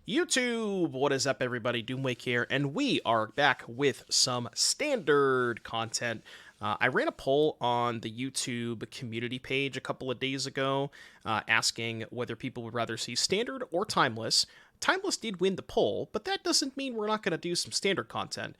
YouTube, what is up, everybody? Doomwake here, and we are back with some standard content. I ran a poll on the YouTube community page a couple of days ago, asking whether people would rather see standard or timeless. Timeless did win the poll, but that doesn't mean we're not going to do some standard content.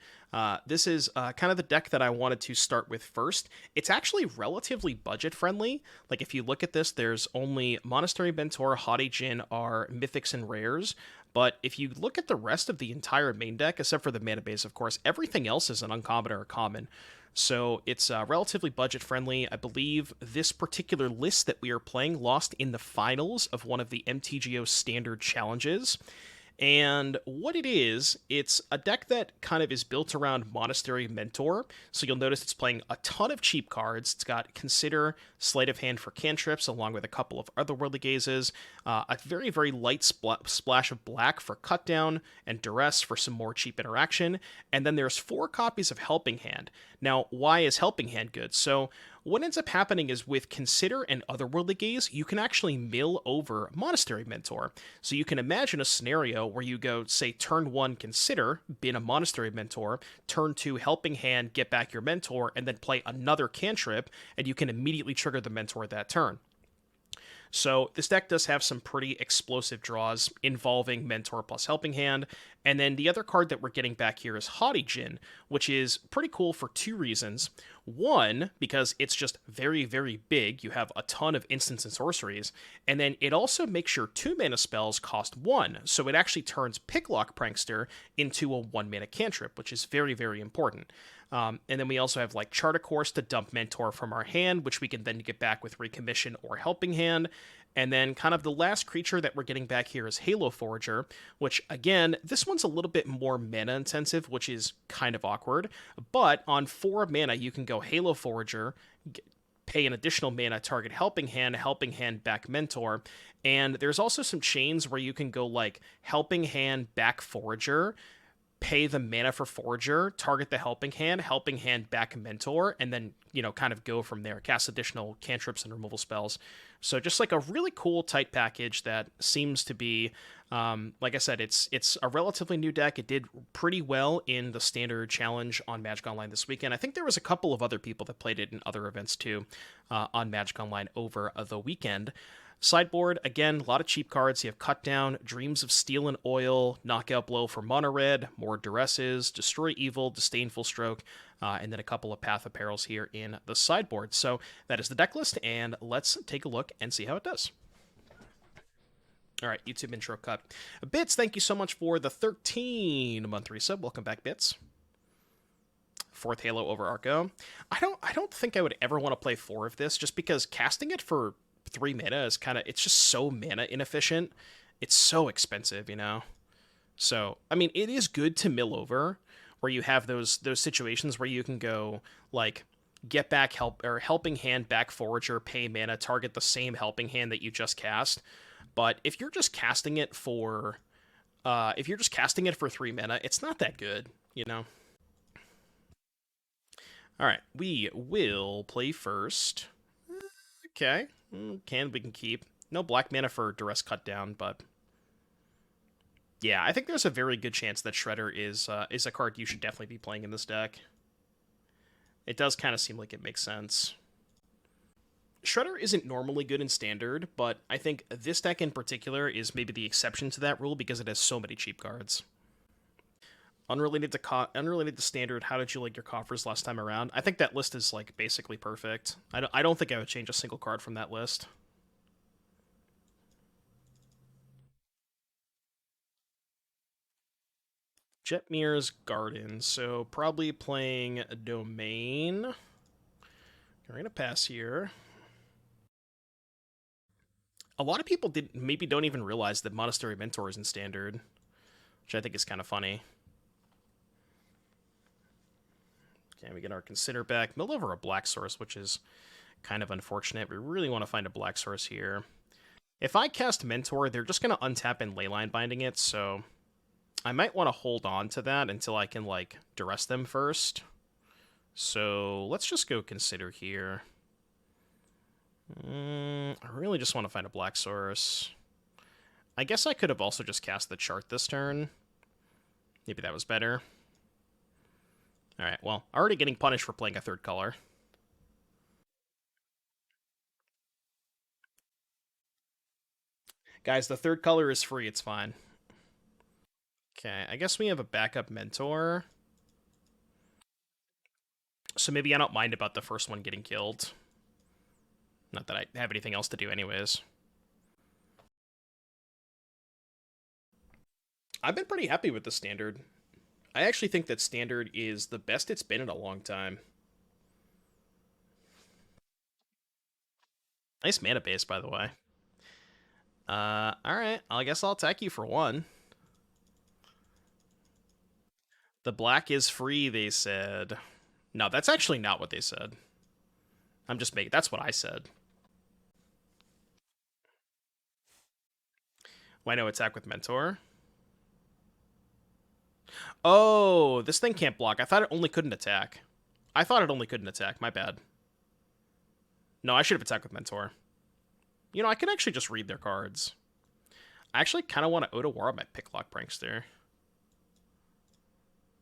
This is kind of the deck that I wanted to start with first. It's actually relatively budget friendly. Like, if you look at this, there's only Monastery Mentor, Haughty, Djinn are mythics and rares. But if you look at the rest of the entire main deck, except for the mana base, of course, everything else is an uncommon or a common. So it's relatively budget friendly. I believe this particular list that we are playing lost in the finals of one of the MTGO standard challenges. And what it is, it's a deck that kind of is built around Monastery Mentor. So you'll notice it's playing a ton of cheap cards. It's got Consider, Sleight of Hand for cantrips, along with a couple of otherworldly gazes, a very, very light splash of black for cut down, and duress for some more cheap interaction. And then there's 4 copies of Helping Hand. Now, why is Helping Hand good? So what ends up happening is with Consider and Otherworldly Gaze, you can actually mill over Monastery Mentor. So you can imagine a scenario where you go, say, turn 1 Consider, bin a Monastery Mentor, turn 2 Helping Hand, get back your Mentor, and then play another cantrip, and you can immediately trigger the Mentor that turn. So this deck does have some pretty explosive draws involving Mentor plus Helping Hand. And then the other card that we're getting back here is Haughty Djinn, which is pretty cool for 2 reasons. One, because it's just very, very big. You have a ton of instants and sorceries. And then it also makes your 2 mana spells cost 1. So it actually turns Picklock Prankster into a 1 mana cantrip, which is very, very important. And then we also have like Chart a Course to dump Mentor from our hand, which we can then get back with Recommission or Helping Hand. And then kind of the last creature that we're getting back here is Halo Forager, which again, this one's a little bit more mana intensive, which is kind of awkward. But on 4 mana, you can go Halo Forager, pay an additional mana, target Helping Hand back Mentor. And there's also some chains where you can go like Helping Hand back Forager, pay the mana for Forager, target the Helping Hand back Mentor, and then, kind of go from there. Cast additional cantrips and removal spells. So just like a really cool tight package that seems to be, like I said, it's a relatively new deck. It did pretty well in the standard challenge on Magic Online this weekend. I think there was a couple of other people that played it in other events too on Magic Online over the weekend. Sideboard, again, a lot of cheap cards. You have Cut Down, Dreams of Steel and Oil, Knockout Blow for Mono Red, more Duresses, Destroy Evil, Disdainful Stroke, and then a couple of Path of Perils here in the sideboard. So that is the deck list, and let's take a look and see how it does. All right, YouTube intro cut. Bits, thank you so much for the 13-month resub. Welcome back, Bits. 4th Halo over Arco. I don't think I would ever want to play 4 of this, just because casting it for 3 mana is it's just so mana inefficient. It's so expensive, So, I mean, it is good to mill over, where you have those situations where you can go, like, get back Helping Hand back Forager, pay mana, target the same Helping Hand that you just cast. But if you're just casting it for 3 mana, it's not that good, Alright, we will play first. Okay. We can keep. No black mana for Duress Cut Down, but yeah, I think there's a very good chance that Shredder is a card you should definitely be playing in this deck. It does kind of seem like it makes sense. Shredder isn't normally good in Standard, but I think this deck in particular is maybe the exception to that rule because it has so many cheap cards. Unrelated to Standard, how did you like your coffers last time around? I think that list is like basically perfect. I don't think I would change a single card from that list. Jetmir's Garden, so probably playing Domain. We're gonna pass here. A lot of people maybe don't even realize that Monastery Mentor is in Standard, which I think is kind of funny. Okay, we get our Consider back. Mill over a black source, which is kind of unfortunate. We really want to find a black source here. If I cast Mentor, they're just going to untap and Leyline Binding it, so I might want to hold on to that until I can, like, Duress them first. So let's just go Consider here. I really just want to find a black source. I guess I could have also just cast the chart this turn. Maybe that was better. Alright, well, already getting punished for playing a third color. Guys, the third color is free, it's fine. Okay, I guess we have a backup mentor. So maybe I don't mind about the first one getting killed. Not that I have anything else to do anyways. I've been pretty happy with the standard. I actually think that standard is the best it's been in a long time. Nice mana base, by the way. Alright. I guess I'll attack you for one. The black is free, they said. No, that's actually not what they said. I'm just making... That's what I said. Why no attack with Mentor? Oh, this thing can't block. I thought it only couldn't attack. I thought it only couldn't attack. My bad. No, I should have attacked with Mentor. You know, I could actually just read their cards. I actually kind of want to Otawara my Picklock Prankster.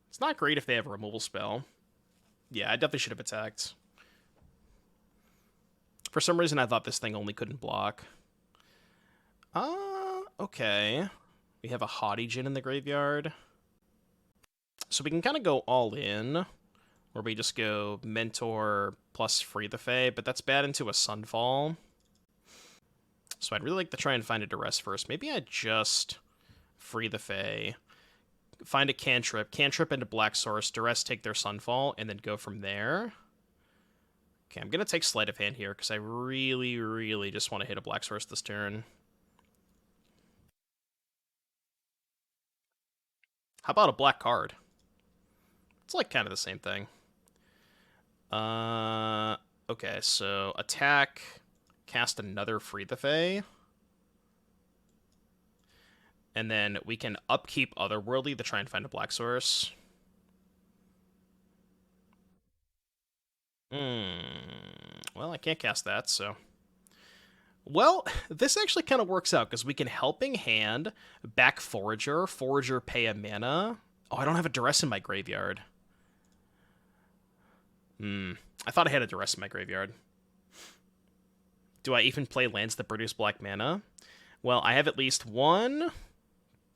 It's not great if they have a removal spell. Yeah, I definitely should have attacked. For some reason, I thought this thing only couldn't block. Okay. We have a Haughty Djinn in the graveyard. So we can kind of go all in, where we just go Mentor plus Free the Fae, but that's bad into a Sunfall. So I'd really like to try and find a Duress first. Maybe I just Free the Fae, find a cantrip into Black Source, Duress take their Sunfall, and then go from there. Okay, I'm going to take Sleight of Hand here, because I really, really just want to hit a Black Source this turn. How about a black card? It's like kind of the same thing. Okay, so attack, cast another Free the Fae. And then we can upkeep Otherworldly to try and find a black source. Well, I can't cast that, so... Well, this actually kind of works out, because we can Helping Hand, back Forager, Forager pay a mana. Oh, I don't have a Duress in my graveyard. I thought I had a Duress in my graveyard. Do I even play lands that produce black mana? Well, I have at least one,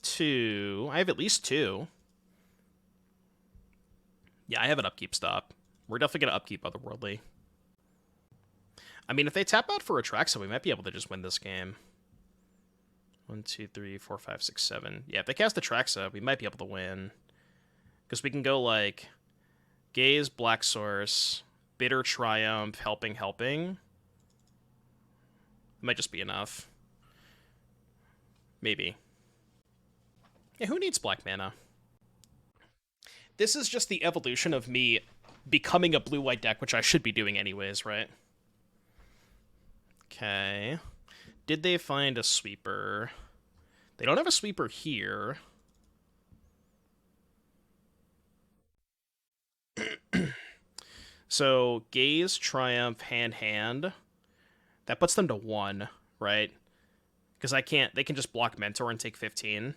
two... I have at least two. Yeah, I have an upkeep stop. We're definitely going to upkeep Otherworldly. I mean, if they tap out for Atraxa, we might be able to just win this game. 1, 2, 3, 4, 5, 6, 7. Yeah, if they cast Atraxa, we might be able to win. Because we can go, like, Gaze, Black Source, Bitter Triumph, Helping. It might just be enough. Maybe. Yeah, who needs black mana? This is just the evolution of me becoming a blue-white deck, which I should be doing anyways, right? Okay. Did they find a sweeper? They don't have a sweeper here. So, Gaze, Triumph, Hand. That puts them to 1, right? Because they can just block Mentor and take 15.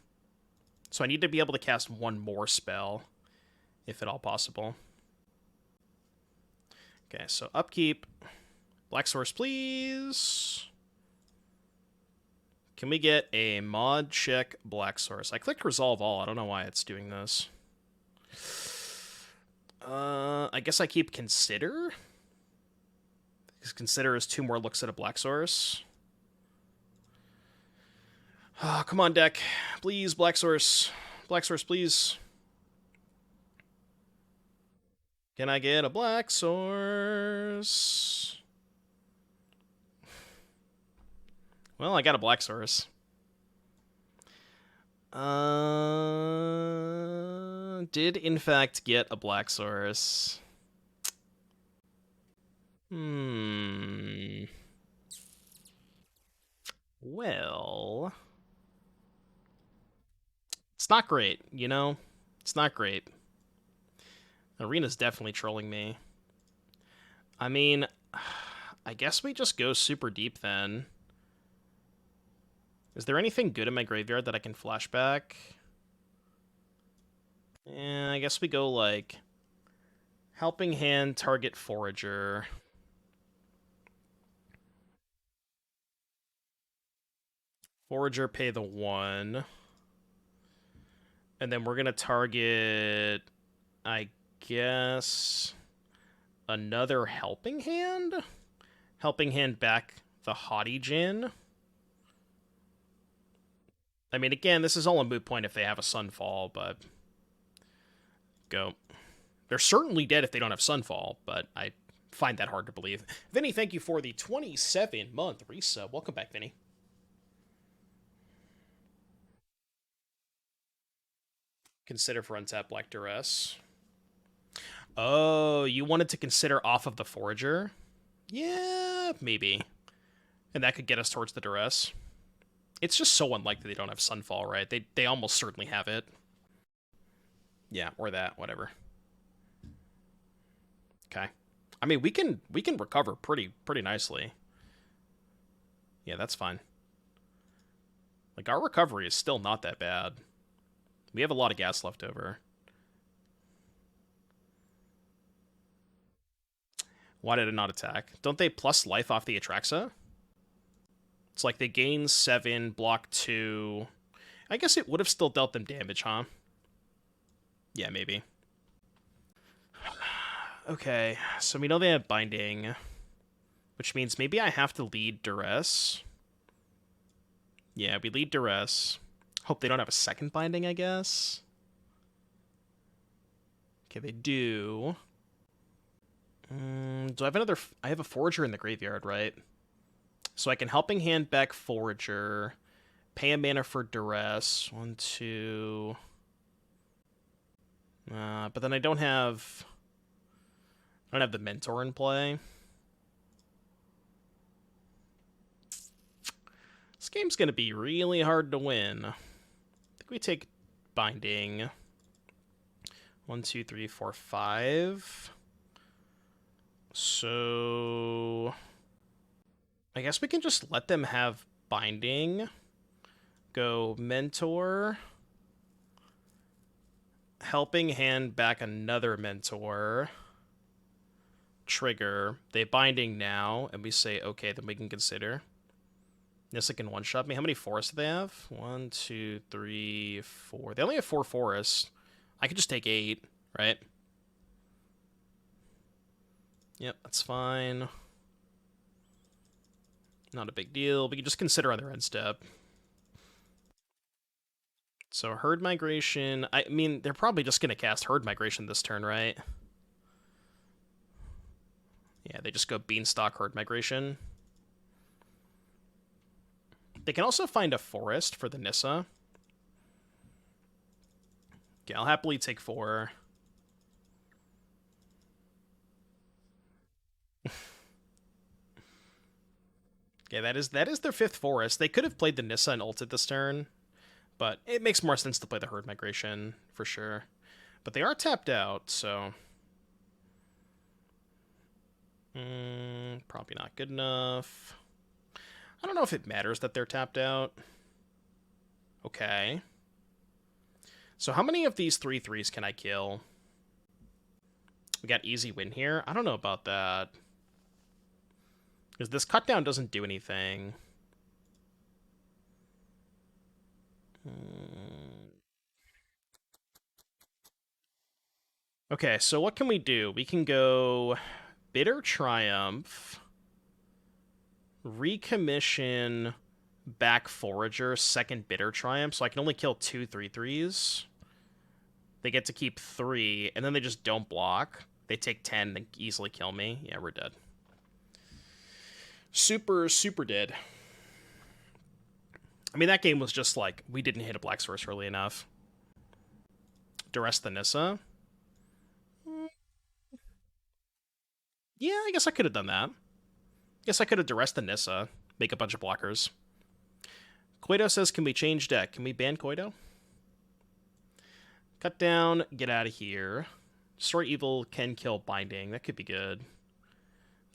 So I need to be able to cast one more spell, if at all possible. Okay, so upkeep. Black Source, please. Can we get a mod check Black Source? I clicked Resolve All. I don't know why it's doing this. I guess I keep Consider. Because Consider is 2 more looks at a Black Source. Oh, come on, deck. Please, Black Source. Black Source, please. Can I get a Black Source? Well, I got a Black Source. Did in fact get a Black Source. Well... It's not great, you know? It's not great. Arena's definitely trolling me. I mean, I guess we just go super deep then. Is there anything good in my graveyard that I can flashback? I guess we go, like, Helping Hand, target Forager. Forager, pay the 1. And then we're going to target, I guess, another Helping Hand? Helping Hand back the Haughty Djinn. I mean, again, this is all a moot point if they have a Sunfall, but... Go. They're certainly dead if they don't have Sunfall, but I find that hard to believe. Vinny, thank you for the 27-month resub. Welcome back, Vinny. Consider for untap Black Duress. Oh, you wanted to consider off of the Forager? Yeah, maybe. And that could get us towards the Duress. It's just so unlikely they don't have Sunfall, right? They almost certainly have it. Yeah, or that, whatever. Okay. I mean, we can recover pretty nicely. Yeah, that's fine. Like, our recovery is still not that bad. We have a lot of gas left over. Why did it not attack? Don't they plus life off the Atraxa? It's like they gain 7, block 2. I guess it would have still dealt them damage, huh? Yeah, maybe. Okay, so we know they have Binding, which means maybe I have to lead Duress. Yeah, we lead Duress. Hope they don't have a second Binding, I guess. Okay, they do. Do I have another... I have a Forager in the graveyard, right? So I can Helping Hand back Forager, pay a mana for Duress. 1, 2... but then I don't have the Mentor in play. This game's gonna be really hard to win. I think we take Binding. 1, 2, 3, 4, 5. So I guess we can just let them have Binding. Go Mentor. Helping Hand back another Mentor. Trigger. They Binding now, and we say, okay, then we can consider. Nissa can one-shot me. How many forests do they have? 1, 2, 3, 4. They only have 4 forests. I could just take 8, right? Yep, that's fine. Not a big deal. We can just consider on their end step. So Herd Migration. I mean, they're probably just going to cast Herd Migration this turn, right? Yeah, they just go Beanstalk Herd Migration. They can also find a forest for the Nissa. Okay, I'll happily take 4. Okay, that is their 5th forest. They could have played the Nissa and ulted this turn, but it makes more sense to play the Herd Migration, for sure. But they are tapped out, so... probably not good enough. I don't know if it matters that they're tapped out. Okay. So how many of these 3/3s can I kill? We got easy win here? I don't know about that. Because this cut down doesn't do anything. Okay, so what can we do? We can go Bitter Triumph, recommission back Forager, second Bitter Triumph, so I can only kill 2 3/3s. They get to keep 3, and then they just don't block. They take 10, they easily kill me. Yeah, we're dead. Super dead. I mean, that game was just like, we didn't hit a Black Source early enough. Duress the Nissa. Yeah, I guess I could have done that. Guess I could have Duress the Nissa, make a bunch of blockers. Koido says, can we change deck? Can we ban Koido? Cut down, get out of here. Destroy Evil can kill Binding. That could be good.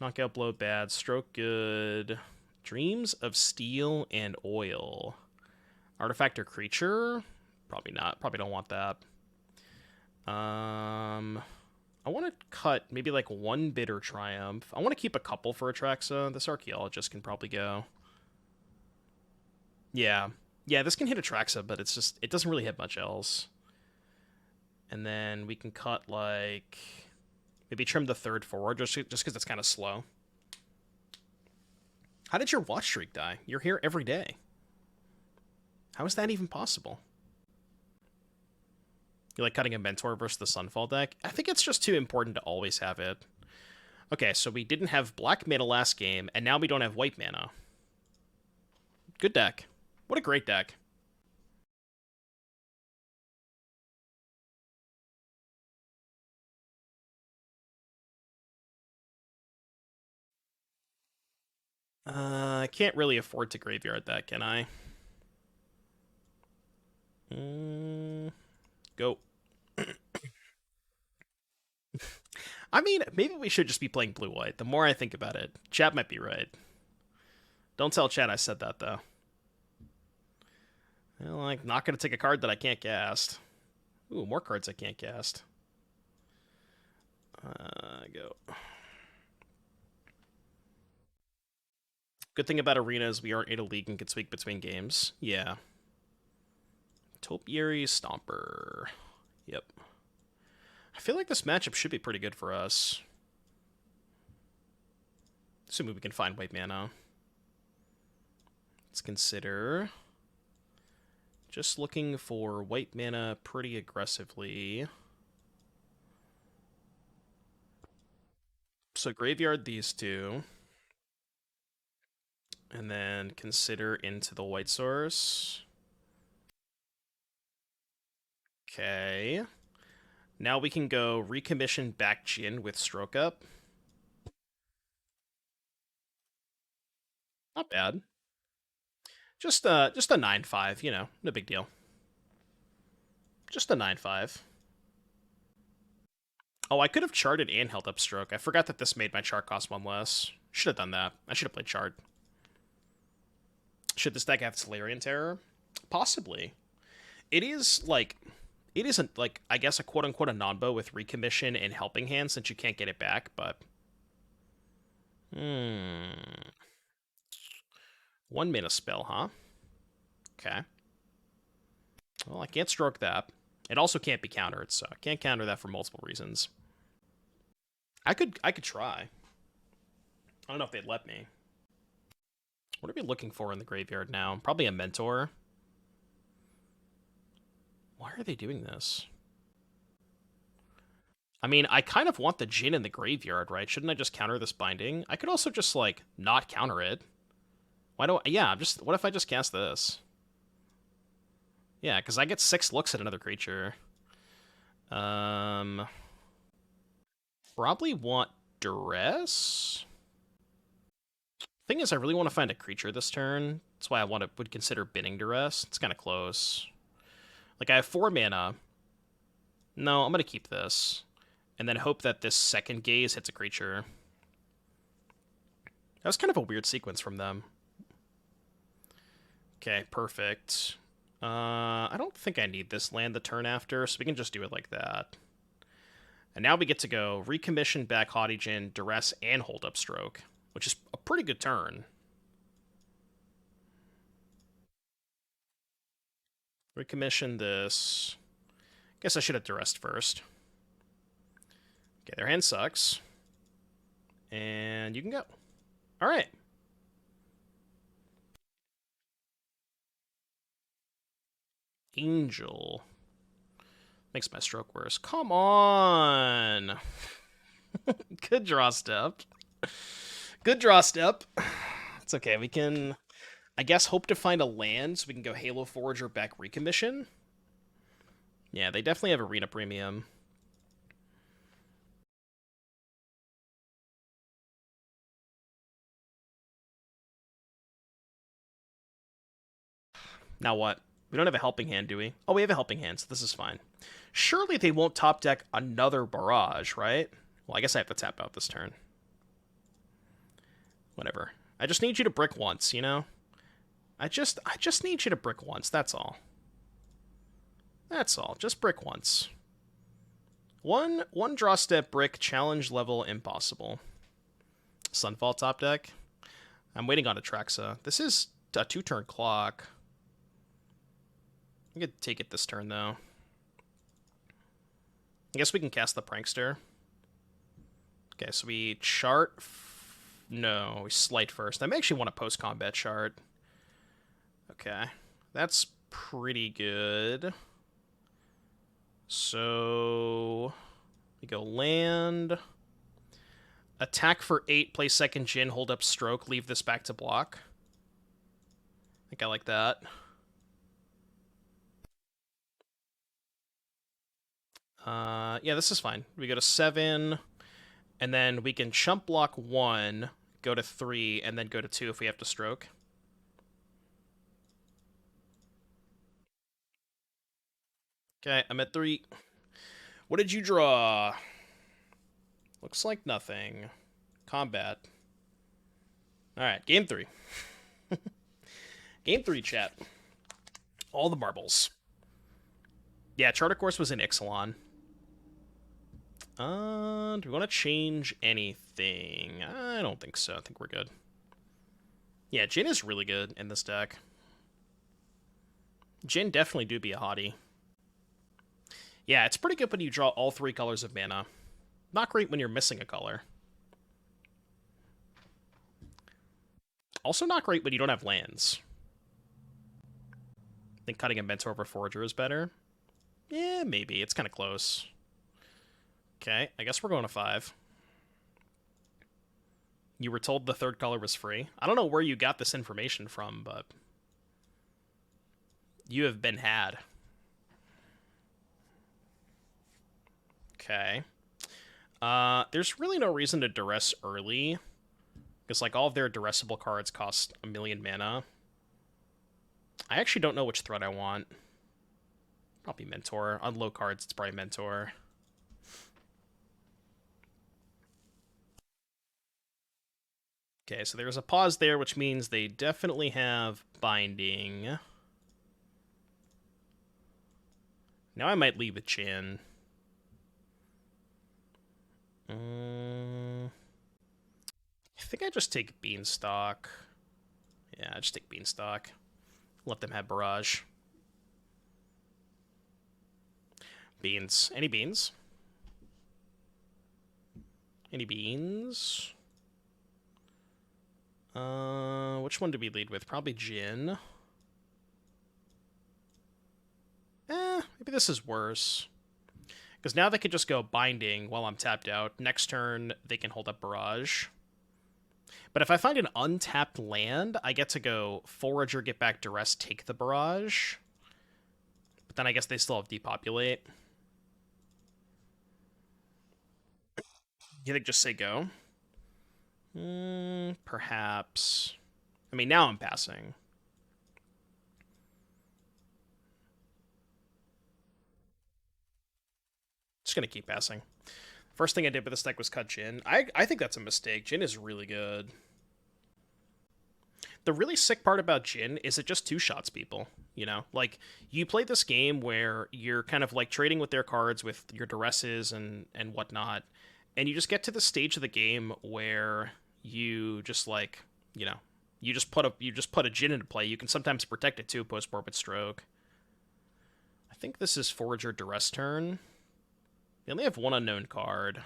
Knockout Blow bad. Stroke good. Dreams of Steel and Oil. Artifact or creature? Probably not. Probably don't want that. I want to cut maybe like one Bitter Triumph. I want to keep a couple for Atraxa. This Archaeologist can probably go. Yeah. Yeah, this can hit Atraxa, but it's just, it doesn't really have much else. And then we can cut like, maybe trim the third forward just because it's kind of slow. How did your watch streak die? You're here every day. How is that even possible? You like cutting a Mentor versus the Sunfall deck? I think it's just too important to always have it. Okay, so we didn't have black mana last game, and now we don't have white mana. Good deck. What a great deck. I can't really afford to graveyard that, can I? Go. I mean, maybe we should just be playing blue-white. The more I think about it, Chat might be right. Don't tell Chat I said that, though. Well, I'm not going to take a card that I can't cast. Ooh, more cards I can't cast. Go. Good thing about Arena is we aren't in a league and can switch between games. Yeah. Topiary Stomper. Yep. I feel like this matchup should be pretty good for us. Assuming we can find white mana. Let's consider just looking for white mana pretty aggressively. So graveyard these two. And then consider into the white source. Okay. Now we can go recommission back Djinn with Stroke Up. Not bad. Just a 9/5, you know, no big deal. Just a 9/5. Oh, I could have charted and held up Stroke. I forgot that this made my chart cost one less. Should have done that. I should have played chart. Should this deck have Solarian Terror? Possibly. It is like, it isn't like, I guess, a quote-unquote a non-bow with recommission and helping hand since you can't get it back, but one mana spell, huh? Okay. Well, I can't stroke that. It also can't be countered, so I can't counter that for multiple reasons. I could try. I don't know if they'd let me. What are we looking for in the graveyard now? Probably a Mentor. Why are they doing this? I mean, I kind of want the Djinn in the graveyard, right? Shouldn't I just counter this binding? I could also just, like, not counter it. Why do I... Yeah, what if I just cast this? Yeah, because I get 6 looks at another creature. Probably want Duress? Thing is, I really want to find a creature this turn. That's why I would consider binning Duress. It's kind of close. Like, I have 4 mana. No, I'm going to keep this. And then hope that this second gaze hits a creature. That was kind of a weird sequence from them. Okay, perfect. I don't think I need this land the turn after, so we can just do it like that. And now we get to go recommission back Haughty Djinn, Duress, and Hold Up Stroke, which is a pretty good turn. Recommission this. Guess I should have Duressed first. Okay, their hand sucks. And you can go. All right. Angel. Makes my stroke worse. Come on. Good draw step. Good draw step. It's okay. We can, I guess, hope to find a land so we can go Halo Forager back recommission. Yeah, they definitely have arena premium. Now what? We don't have a helping hand, do we? Oh, we have a helping hand, so this is fine. Surely they won't top deck another barrage, right? Well, I guess I have to tap out this turn. Whatever. I just need you to brick once, you know? I just need you to brick once, that's all. That's all, just brick once. One draw step brick, challenge level impossible. Sunfall top deck. I'm waiting on Atraxa. This is a 2-turn clock. I could take it this turn, though. I guess we can cast the Prankster. Okay, so we chart... No, we slight first. I may actually want a post-combat chart. Okay, that's pretty good. So... we go land... Attack for 8, play second Djinn, hold up stroke, leave this back to block. I think I like that. Yeah, this is fine. We go to 7, and then we can chump block 1, go to 3, and then go to 2 if we have to stroke. Okay, I'm at 3. What did you draw? Looks like nothing. Combat. Alright, game 3. Game 3, chat. All the marbles. Yeah, Charter Course was in Ixalan. Do we want to change anything? I don't think so. I think we're good. Yeah, Djinn is really good in this deck. Djinn definitely do be a hottie. Yeah, it's pretty good when you draw all 3 colors of mana. Not great when you're missing a color. Also not great when you don't have lands. I think cutting a Mentor over Forager is better. Yeah, maybe. It's kind of close. Okay, I guess we're going to 5. You were told the 3rd color was free. I don't know where you got this information from, but... you have been had. Okay. There's really no reason to duress early. Because, like, all of their duressable cards cost 1,000,000 mana. I actually don't know which threat I want. Probably Mentor. On low cards, it's probably Mentor. Okay, so there's a pause there, which means they definitely have Binding. Now I might leave with Djinn. I think I just take Beanstalk. Yeah, I just take Beanstalk. Let them have Barrage. Beans. Any beans? Any beans? Which one do we lead with? Probably Djinn. Maybe this is worse. Because now they can just go Binding while I'm tapped out. Next turn, they can hold up Barrage. But if I find an untapped land, I get to go Forager, get back Duress, take the Barrage. But then I guess they still have Depopulate. You think just say go? Perhaps. I mean, now I'm passing. Just gonna keep passing. First thing I did with this deck was cut Djinn. I think that's a mistake. Djinn is really good. The really sick part about Djinn is it just two-shots people, you know? Like, you play this game where you're kind of, like, trading with their cards with your Duresses and whatnot, and you just get to the stage of the game where you just, like, you know, you just put a Djinn into play. You can sometimes protect it, too, post-Morbid Stroke. I think this is Forager Duress turn. They only have one unknown card.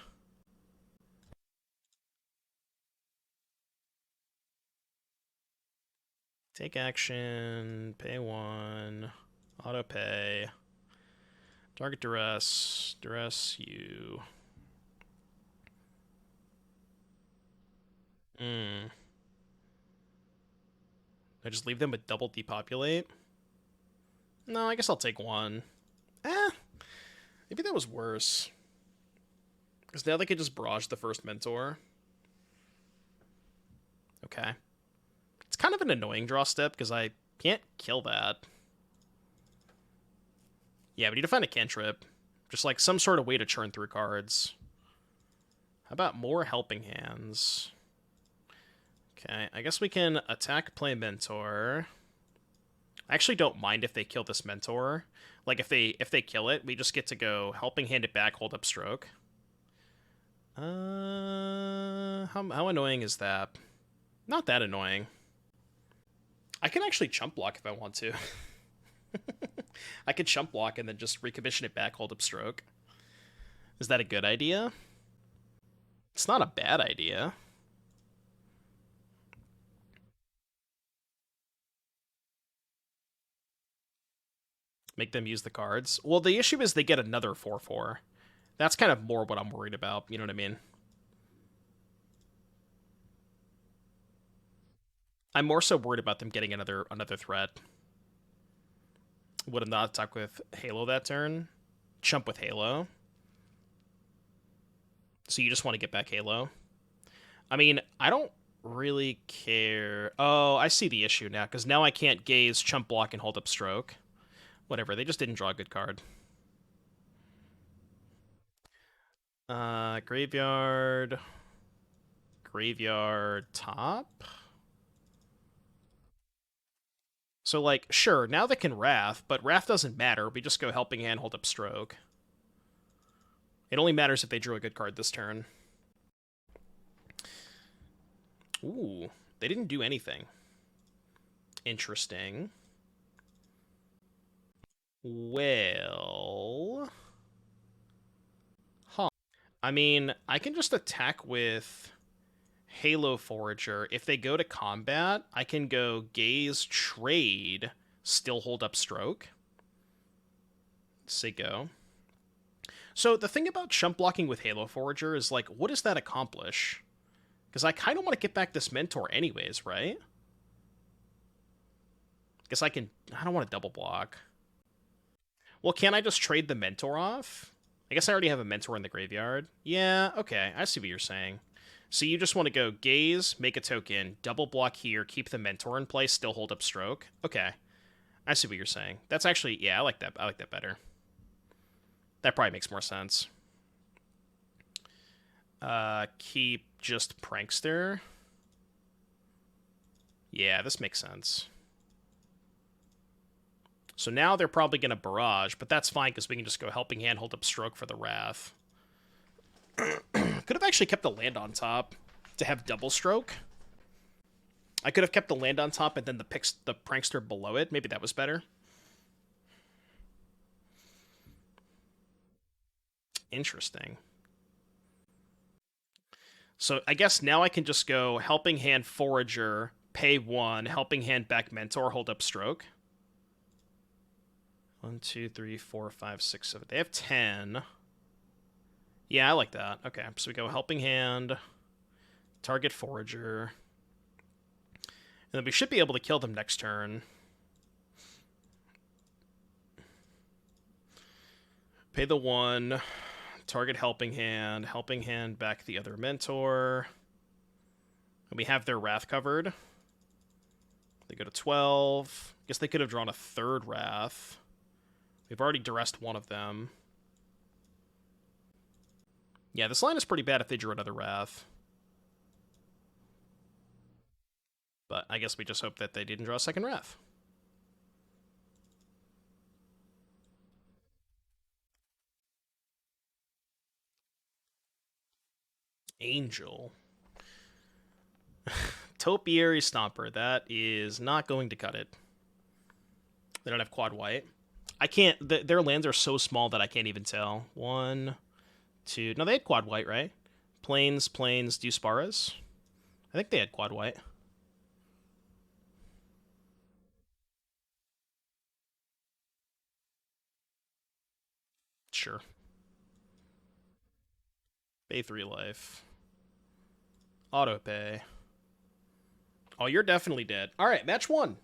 Take action, pay 1, auto pay, target Duress, Duress you. I just leave them with double Depopulate? No, I guess I'll take 1. Maybe that was worse. Because now they could just barrage the first Mentor. Okay. It's kind of an annoying draw step, because I can't kill that. Yeah, we need to find a cantrip. Just like some sort of way to churn through cards. How about more Helping Hands? Okay, I guess we can attack, play Mentor. I actually don't mind if they kill this Mentor. Like, if they kill it, we just get to go Helping Hand it back, hold up Stroke. How annoying is that? Not that annoying. I can actually chump block if I want to. I could chump block and then just recommission it back, hold up Stroke. Is that a good idea? It's not a bad idea. Make them use the cards. Well, the issue is they get another 4/4. That's kind of more what I'm worried about. You know what I mean? I'm more so worried about them getting another threat. Would have not attack with Halo that turn. Chump with Halo. So you just want to get back Halo. I mean, I don't really care. Oh, I see the issue now, because now I can't gaze, chump block, and hold up Stroke. Whatever, they just didn't draw a good card. Graveyard. Graveyard top. So, like, sure, now they can Wrath, but Wrath doesn't matter. We just go Helping Hand, hold up Stroke. It only matters if they drew a good card this turn. Ooh, they didn't do anything. Interesting. Well... Huh. I mean, I can just attack with Halo Forager. If they go to combat, I can go Gaze, Trade, still hold up Stroke. Say go. So the thing about chump blocking with Halo Forager is, like, what does that accomplish? Because I kind of want to get back this Mentor anyways, right? Guess I don't want to double block. Well, can't I just trade the Mentor off? I guess I already have a Mentor in the graveyard. Yeah, okay, I see what you're saying. So you just want to go Gaze, make a token, double block here, keep the Mentor in place, still hold up Stroke. Okay, I see what you're saying. That's actually, yeah, I like that. I like that better. That probably makes more sense. Keep just Prankster. Yeah, this makes sense. So now they're probably going to Barrage, but that's fine because we can just go Helping Hand, hold up Stroke for the Wrath. Could have actually kept the land on top to have double Stroke. I could have kept the land on top and then the Prankster below it. Maybe that was better. Interesting. So I guess now I can just go Helping Hand Forager, pay 1, Helping Hand back Mentor, hold up Stroke. 1, 2, 3, 4, 5, 6, 7. They have 10. Yeah, I like that. Okay, so we go Helping Hand, target Forager. And then we should be able to kill them next turn. Pay the 1, target Helping Hand back the other Mentor. And we have their Wrath covered. They go to 12. Guess they could have drawn a third Wrath. We've already duressed one of them. Yeah, this line is pretty bad if they drew another Wrath. But I guess we just hope that they didn't draw a second Wrath. Angel. Topiary Stomper. That is not going to cut it. They don't have quad white. I can't... Their lands are so small that I can't even tell. 1, 2... No, they had quad white, right? Plains, Dusparas. I think they had quad white. Sure. Pay 3 life. Autopay. Oh, you're definitely dead. Alright, match 1.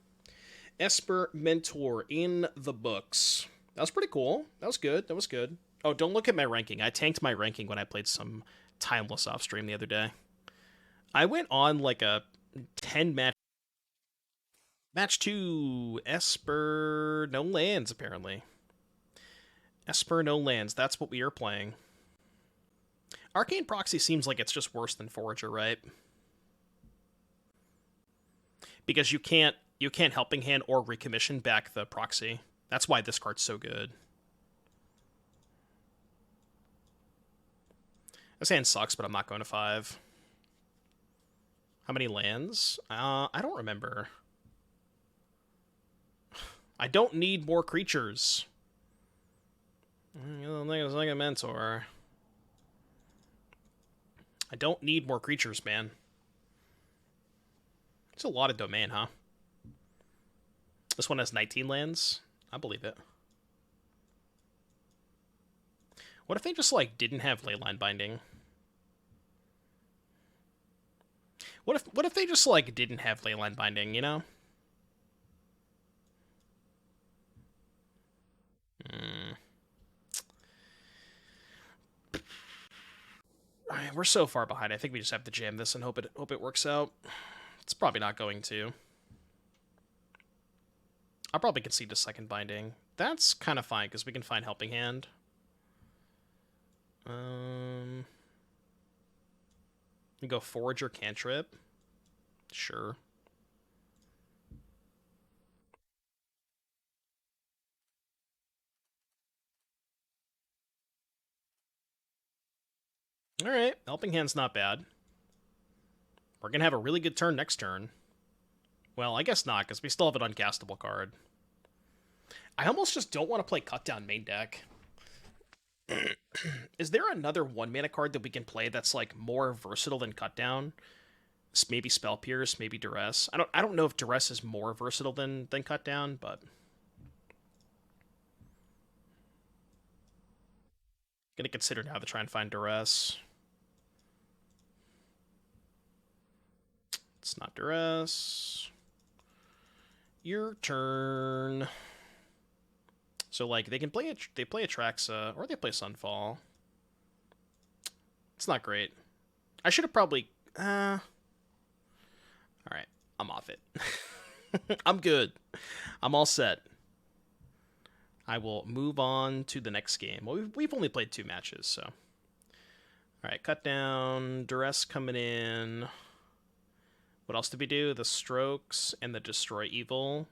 Esper Mentor in the books. That was pretty cool. That was good. That was good. Oh, don't look at my ranking. I tanked my ranking when I played some Timeless off stream the other day. I went on like a 10 match. Match 2. Esper, no lands, apparently. Esper, no lands. That's what we are playing. Arcane Proxy seems like it's just worse than Forager, right? Because you can't You can't Helping Hand or recommission back the proxy. That's why this card's so good. This hand sucks, but I'm not going to 5. How many lands? I don't remember. I don't need more creatures. I don't think it's like a mentor. I don't need more creatures, man. It's a lot of domain, huh? This one has 19 lands? I believe it. What if they just, like, didn't have Leyline Binding? What if they just, like, didn't have Leyline Binding, you know? Alright, we're so far behind. I think we just have to jam this and hope it works out. It's probably not going to. I'll probably concede to second binding. That's kind of fine, because we can find Helping Hand. We go Forager Cantrip. Sure. Alright, Helping Hand's not bad. We're going to have a really good turn next turn. Well, I guess not, because we still have an uncastable card. I almost just don't want to play Cut Down main deck. Is there another 1-mana card that we can play that's, like, more versatile than Cut Down? Maybe Spell Pierce, maybe Duress. I don't know if Duress is more versatile than Cut Down, but gonna consider now to try and find Duress. It's not Duress. Your turn. So, like, they play Atraxa, or they play Sunfall. It's not great. I should have probably... Alright, I'm off it. I'm good. I'm all set. I will move on to the next game. Well, we've only played 2 matches, so... Alright, Cut Down, Duress coming in. What else did we do? The Strokes and the Destroy Evil.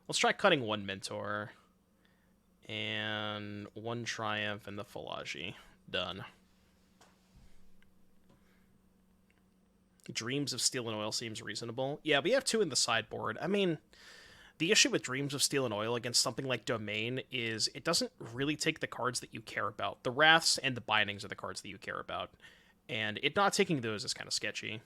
Let's try cutting 1 Mentor. And 1 Triumph and the Philology. Done. Dreams of Steel and Oil seems reasonable. Yeah, we have 2 in the sideboard. I mean, the issue with Dreams of Steel and Oil against something like Domain is it doesn't really take the cards that you care about. The Wraths and the Bindings are the cards that you care about. And it not taking those is kind of sketchy.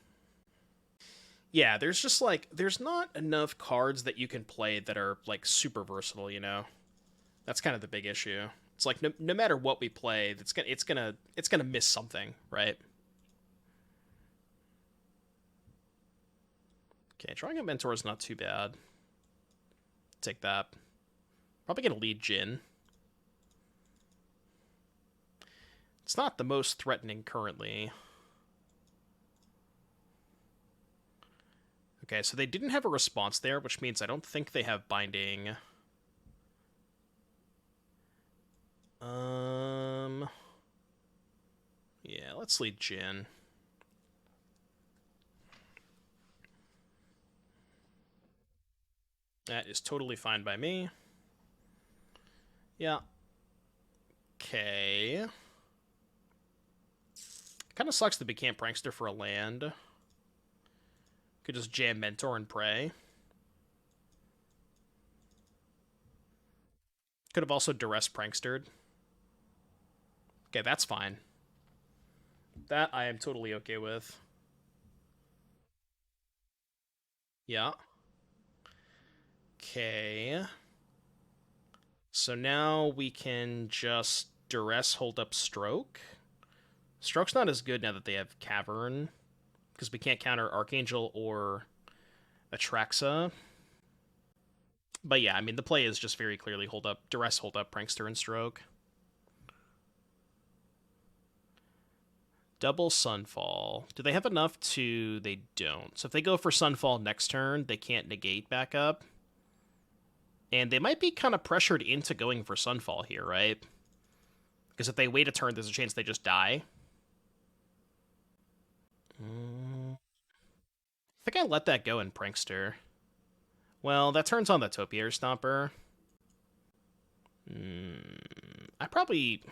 Yeah, there's just, like, there's not enough cards that you can play that are, like, super versatile, you know? That's kind of the big issue. It's like, no matter what we play, it's gonna miss something, right? Okay, drawing a Mentor is not too bad. Take that. Probably gonna lead Djinn. It's not the most threatening currently. Okay, so they didn't have a response there, which means I don't think they have Binding. Yeah, let's lead Djinn. That is totally fine by me. Yeah. Okay. Kind of sucks that we can't Prankster for a land. Could just jam Mentor and pray. Could have also Duress Prankstered. Okay, that's fine. That I am totally okay with. Yeah. Okay. So now we can just Duress hold up Stroke. Stroke's not as good now that they have Cavern, because we can't counter Archangel or Atraxa. But yeah, I mean, the play is just very clearly Duress, hold up, Prankster, and Stroke. Double Sunfall. Do they have enough to... They don't. So if they go for Sunfall next turn, they can't negate back up. And they might be kind of pressured into going for Sunfall here, right? Because if they wait a turn, there's a chance they just die. I think I let that go in Prankster. Well, that turns on the Topiary Stomper. I probably...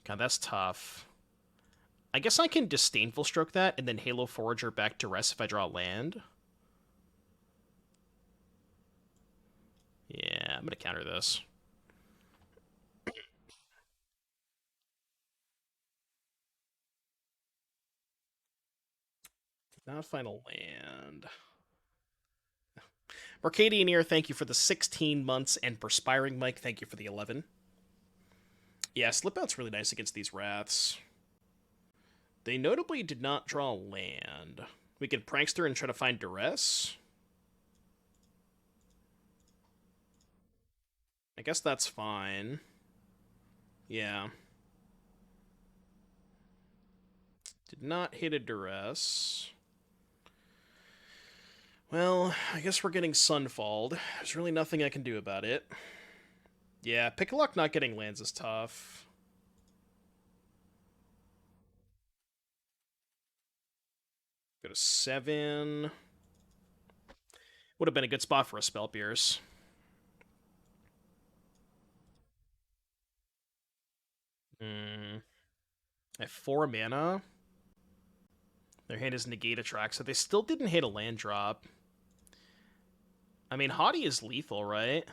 God, that's tough. I guess I can Disdainful Stroke that and then Halo Forager back to rest if I draw land. Yeah, I'm going to counter this. Not final land. Mercadianeer, thank you for the 16 months, and Perspiring Mike, thank you for the 11. Yeah, Slip Out's really nice against these Wraths. They notably did not draw land. We could Prankster and try to find Duress. I guess that's fine. Yeah. Did not hit a Duress. Well, I guess we're getting Sunfalled. There's really nothing I can do about it. Yeah, Pick a Luck not getting lands is tough. Go to 7. Would have been a good spot for a Spell Pierce. I have 4 mana. Their hand is Negate a Track, so they still didn't hit a land drop. I mean, Haughty is lethal, right?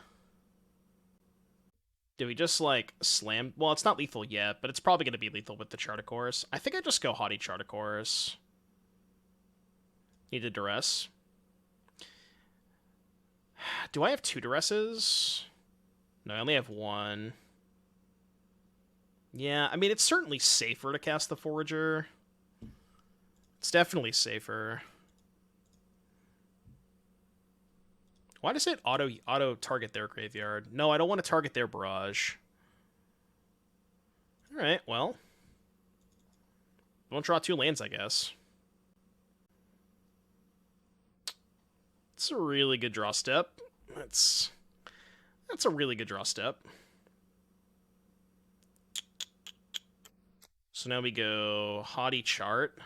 Do we just, like, slam... Well, it's not lethal yet, but it's probably going to be lethal with the Charticourse. I think I just go Haughty Charticourse. Need a Duress. Do I have 2 Duresses? No, I only have 1. Yeah, I mean, it's certainly safer to cast the Forager. It's definitely safer. Why does it auto target their graveyard? No, I don't want to target their barrage. Alright, well. Won't draw 2 lands, I guess. It's a really good draw step. That's a really good draw step. So now we go Haughty Chart.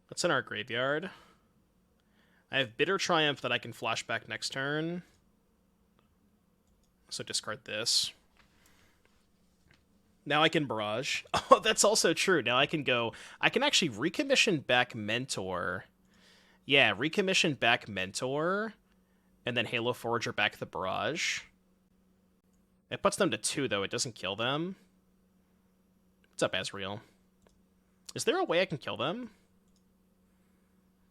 What's in our graveyard? I have Bitter Triumph that I can flashback next turn. So discard this. Now I can Barrage. Oh, that's also true. Now I can actually recommission back Mentor. Yeah, recommission back Mentor. And then Halo Forager back the Barrage. It puts them to 2, though. It doesn't kill them. What's up, Asriel? Is there a way I can kill them?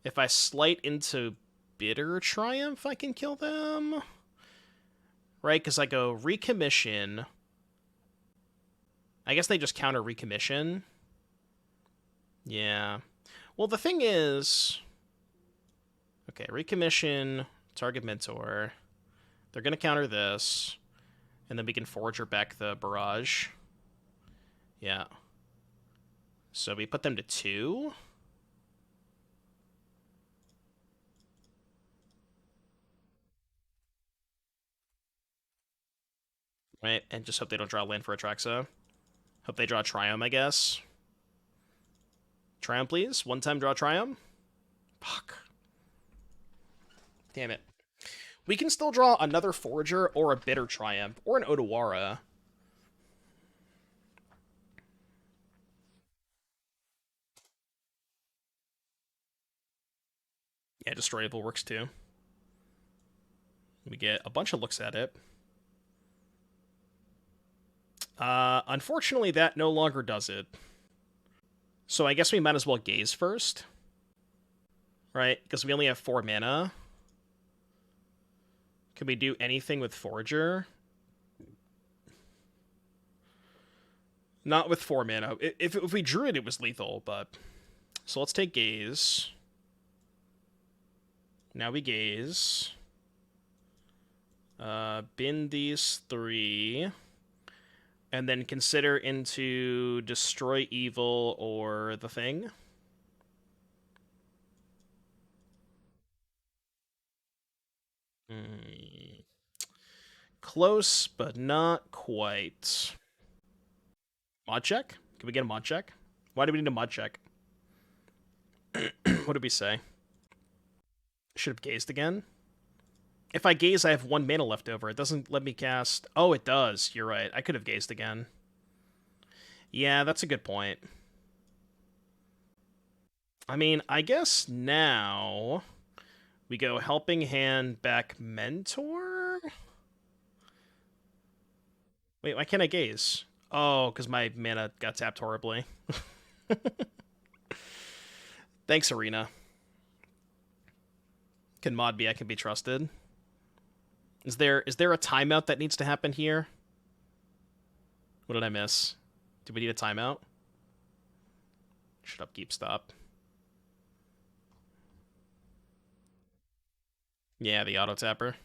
If I slight into Bitter Triumph, I can kill them? Right, because I go Recommission. I guess they just counter Recommission. Yeah. Well, the thing is... Okay, Recommission, target Mentor. They're going to counter this. And then we can Forager back the Barrage. Yeah. So we put them to 2. Right, and just hope they don't draw land for Atraxa. Hope they draw Triumph, I guess. Triumph, please. One-time draw Triumph. Fuck. Damn it. We can still draw another Forager or a Bitter Triumph or an Odawara. Yeah, Destroyable works too. We get a bunch of looks at it. Unfortunately, that no longer does it. So I guess we might as well Gaze first. Right? Because we only have 4 mana. Can we do anything with Forager? Not with 4 mana. If we drew it, it was lethal, but... So let's take Gaze. Now we Gaze. Bin these 3. And then consider into Destroy Evil or the Thing. Close, but not quite. Mod check? Can we get a mod check? Why do we need a mod check? What did we say? Should have gazed again. If I gaze, I have 1 mana left over. It doesn't let me cast... Oh, it does. You're right. I could have gazed again. Yeah, that's a good point. I mean, I guess now we go Helping Hand back Mentor? Wait, why can't I gaze? Oh, because my mana got tapped horribly. Thanks, Arena. Can mod be I can be trusted? Is there a timeout that needs to happen here? What did I miss? Do we need a timeout? Shut up, keep stop. Yeah, the auto tapper.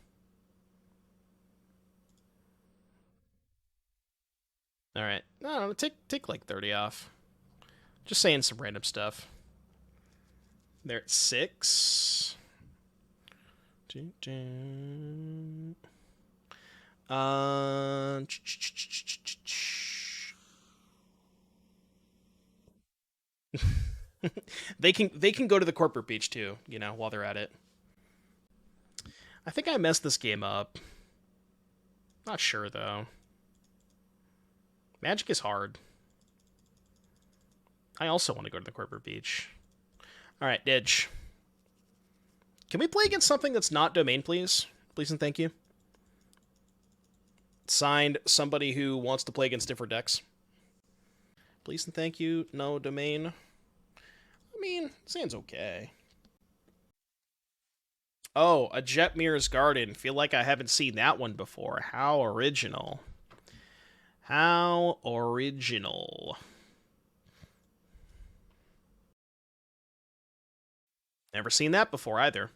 All right. No, take like 30 off. Just saying some random stuff. They're at 6. They can go to the corporate beach too, you know, while they're at it. I think I messed this game up. Not sure though. Magic is hard. I also want to go to the corporate beach. All right, Didge. Can we play against something that's not domain, please? Please and thank you. Signed, somebody who wants to play against different decks. Please and thank you. No domain. I mean, Sand's okay. Oh, a Jetmir's Garden. Feel like I haven't seen that one before. How original. How original. Never seen that before either.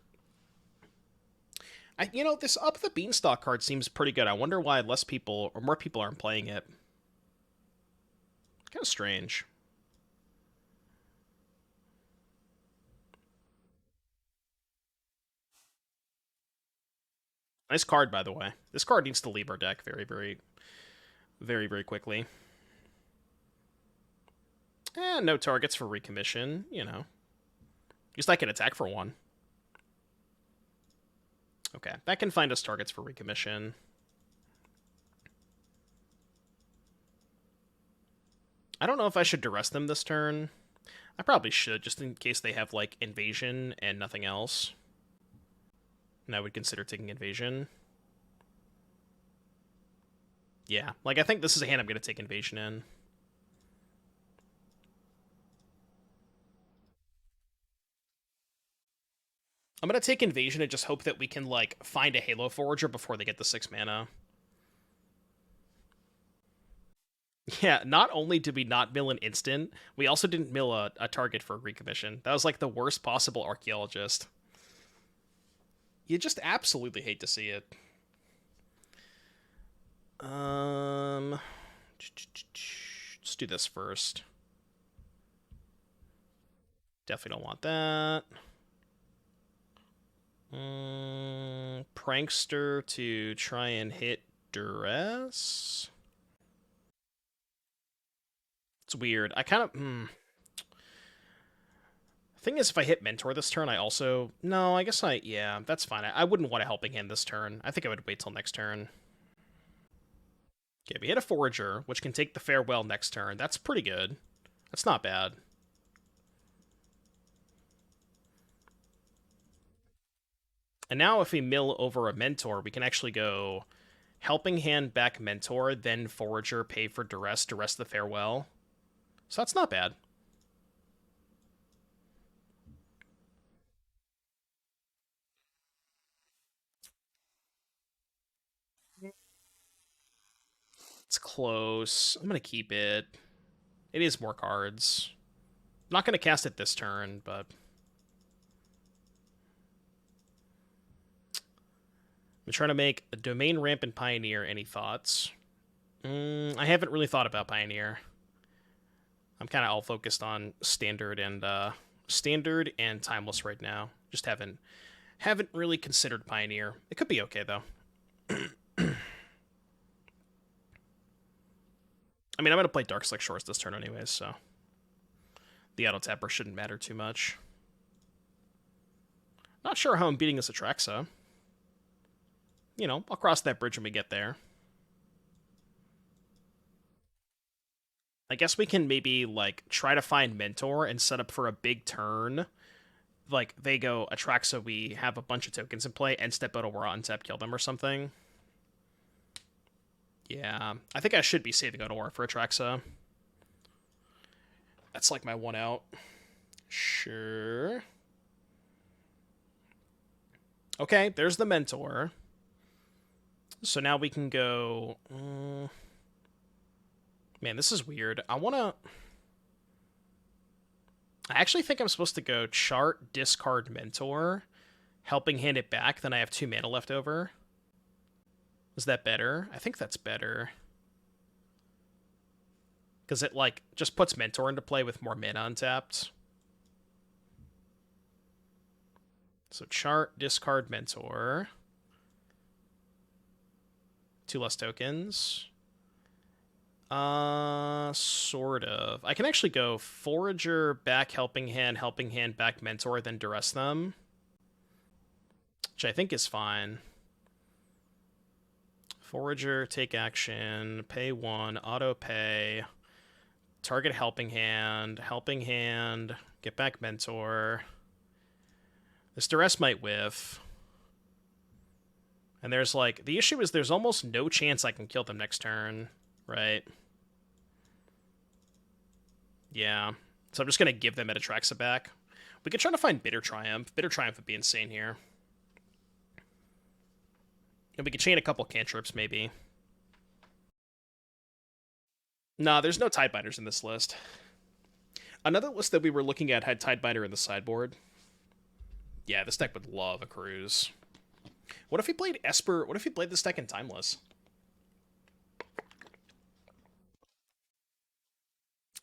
This Up the Beanstalk card seems pretty good. I wonder why less people or more people aren't playing it. Kind of strange. Nice card, by the way. This card needs to leave our deck very, very, very, very quickly. And no targets for recommission, you know. At least I can attack for 1. Okay, that can find us targets for recommission. I don't know if I should duress them this turn. I probably should, just in case they have, like, invasion and nothing else. And I would consider taking invasion. Yeah, like, I think this is a hand I'm going to take invasion in. I'm going to take invasion and just hope that we can, like, find a Halo Forager before they get the 6 mana. Yeah, not only did we not mill an instant, we also didn't mill a target for recommission. That was, like, the worst possible Archaeologist. You just absolutely hate to see it. Let's do this first. Definitely don't want that. Prankster to try and hit Duress. It's weird. I kind of... Thing is, if I hit Mentor this turn, I also... No, I guess yeah, that's fine. I wouldn't want a Helping Hand this turn. I think I would wait till next turn. Okay, we hit a Forager, which can take the Farewell next turn. That's pretty good. That's not bad. And now if we mill over a Mentor, we can actually go Helping Hand back Mentor, then Forager, pay for Duress, Duress the Farewell. So that's not bad. It's close. I'm going to keep it. It is more cards. I'm not going to cast it this turn, but... I'm trying to make a Domain Rampant Pioneer. Any thoughts? I haven't really thought about Pioneer. I'm kind of all focused on Standard and Timeless right now. Just haven't really considered Pioneer. It could be okay though. I mean, I'm gonna play Dark Slick Shores this turn anyways, so The auto tapper shouldn't matter too much. Not sure how I'm beating this Atraxa. You know, I'll cross that bridge when we get there. I guess we can maybe, like, try to find Mentor and set up for a big turn. Like, they go Atraxa, we have a bunch of tokens in play, and step out Aura, untap, kill them or something. Yeah, I think I should be saving out Aura for Atraxa. That's like my one out. Sure. Okay, there's the Mentor. So now we can go... Man, this is weird. I actually think I'm supposed to go chart, discard, Mentor, helping hand it back, then I have 2 mana left over. Is that better? I think that's better. Because it, like, just puts Mentor into play with more mana untapped. So chart, discard, Mentor. 2 less tokens. Sort of. I can actually go Forager, back Helping Hand, back Mentor, then Duress them. Which I think is fine. Forager, take action, pay 1, auto pay, target Helping Hand, get back Mentor. This Duress might whiff. And there's, like, the issue is there's almost no chance I can kill them next turn, right? Yeah. So I'm just going to give them Atraxa back. We could try to find Bitter Triumph. Bitter Triumph would be insane here. And we could chain a couple cantrips, maybe. Nah, there's no Tidebinders in this list. Another list that we were looking at had Tidebinder in the sideboard. Yeah, this deck would love a cruise. What if he played Esper? What if he played this deck in Timeless?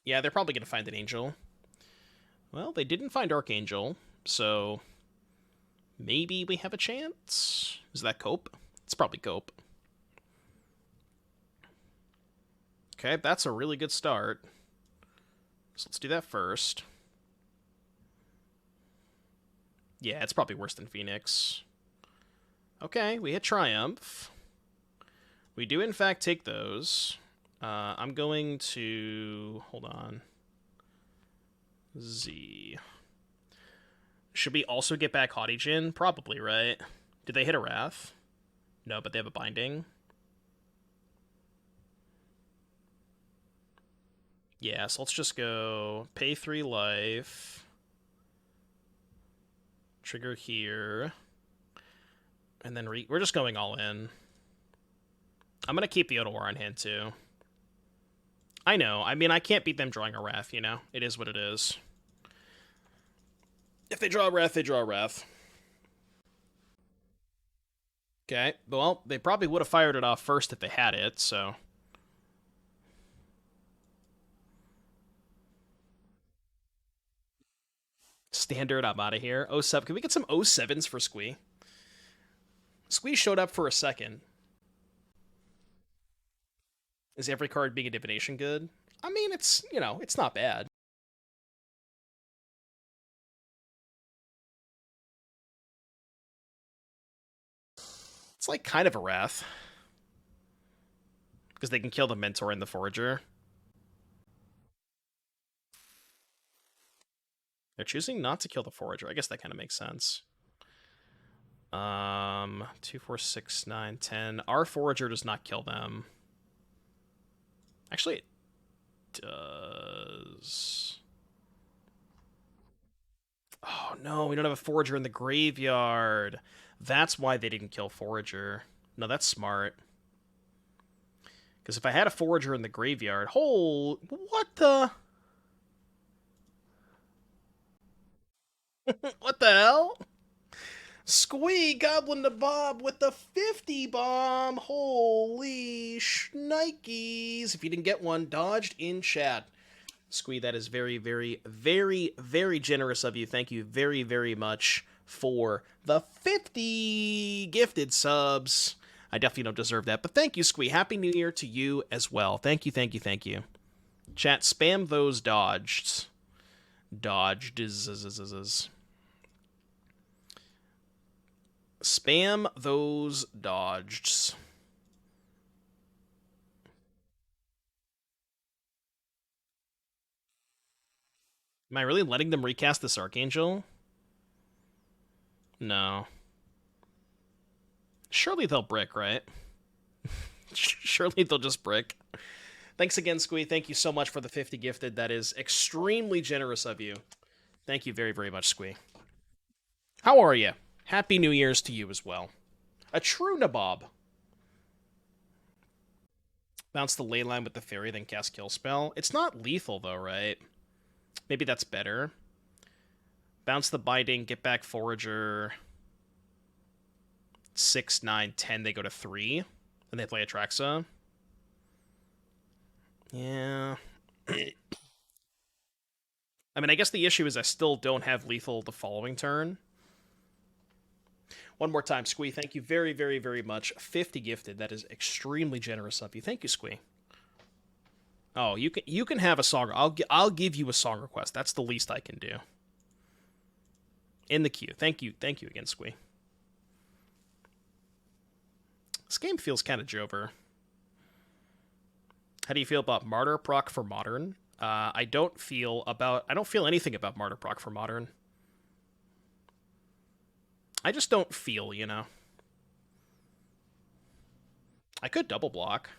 Yeah, they're probably going to find an Angel. Well, they didn't find Archangel, so maybe we have a chance. Is that Cope? It's probably Cope. Okay, that's a really good start. So let's do that first. Yeah, it's probably worse than Phoenix. Okay, we hit Triumph. We do, in fact, take those. I'm going to... Hold on. Z. Should we also get back Haughty Djinn? Probably, right? Did they hit a Wrath? No, but they have a Binding. Yeah, so let's just go pay 3 life. Trigger here. And then we're just going all in. I'm going to keep the Otawar on hand, too. I know. I mean, I can't beat them drawing a Wrath, you know? It is what it is. If they draw a Wrath, they draw a Wrath. Okay. Well, they probably would have fired it off first if they had it, so... Standard, I'm out of here. 07. Can we get some 07s for Squee? Squee showed up for a second. Is every card being a divination good? I mean, it's, you know, it's not bad. It's like kind of a Wrath. Because they can kill the Mentor and the Forager. They're choosing not to kill the Forager. I guess that kind of makes sense. 2, 4, 6, 9, 10. Our Forager does not kill them. Actually, it does. Oh, no, we don't have a Forager in the graveyard. That's why they didn't kill Forager. No, that's smart. Because if I had a Forager in the graveyard... what the... What the hell? Squee Goblin to Bob with the 50 bomb. Holy shnikes. If you didn't get one, dodged in chat. Squee, that is very, very, very, very generous of you. Thank you very, very much for the 50 gifted subs. I definitely don't deserve that, but thank you, Squee. Happy New Year to you as well. Thank you, thank you, thank you. Chat, spam those dodged. Dodge. Spam those dodged. Am I really letting them recast this Archangel? No. Surely they'll brick, right? Surely they'll just brick. Thanks again, Squee. Thank you so much for the 50 gifted. That is extremely generous of you. Thank you very, very much, Squee. How are you? Happy New Year's to you as well. A true nabob. Bounce the ley line with the fairy, then cast kill spell. It's not lethal, though, right? Maybe that's better. Bounce the binding, get back forager. 6, 9, 10, they go to 3. Then they play Atraxa. Yeah. I mean, I guess the issue is I still don't have lethal the following turn. One more time, Squee. Thank you very, very, very much. 50 gifted. That is extremely generous of you. Thank you, Squee. Oh, you can have a song. I'll give you a song request. That's the least I can do. In the queue. Thank you again, Squee. This game feels kind of jover. How do you feel about Martyr proc for Modern? I don't feel anything about Martyr proc for Modern. I just don't feel, you know. I could double block.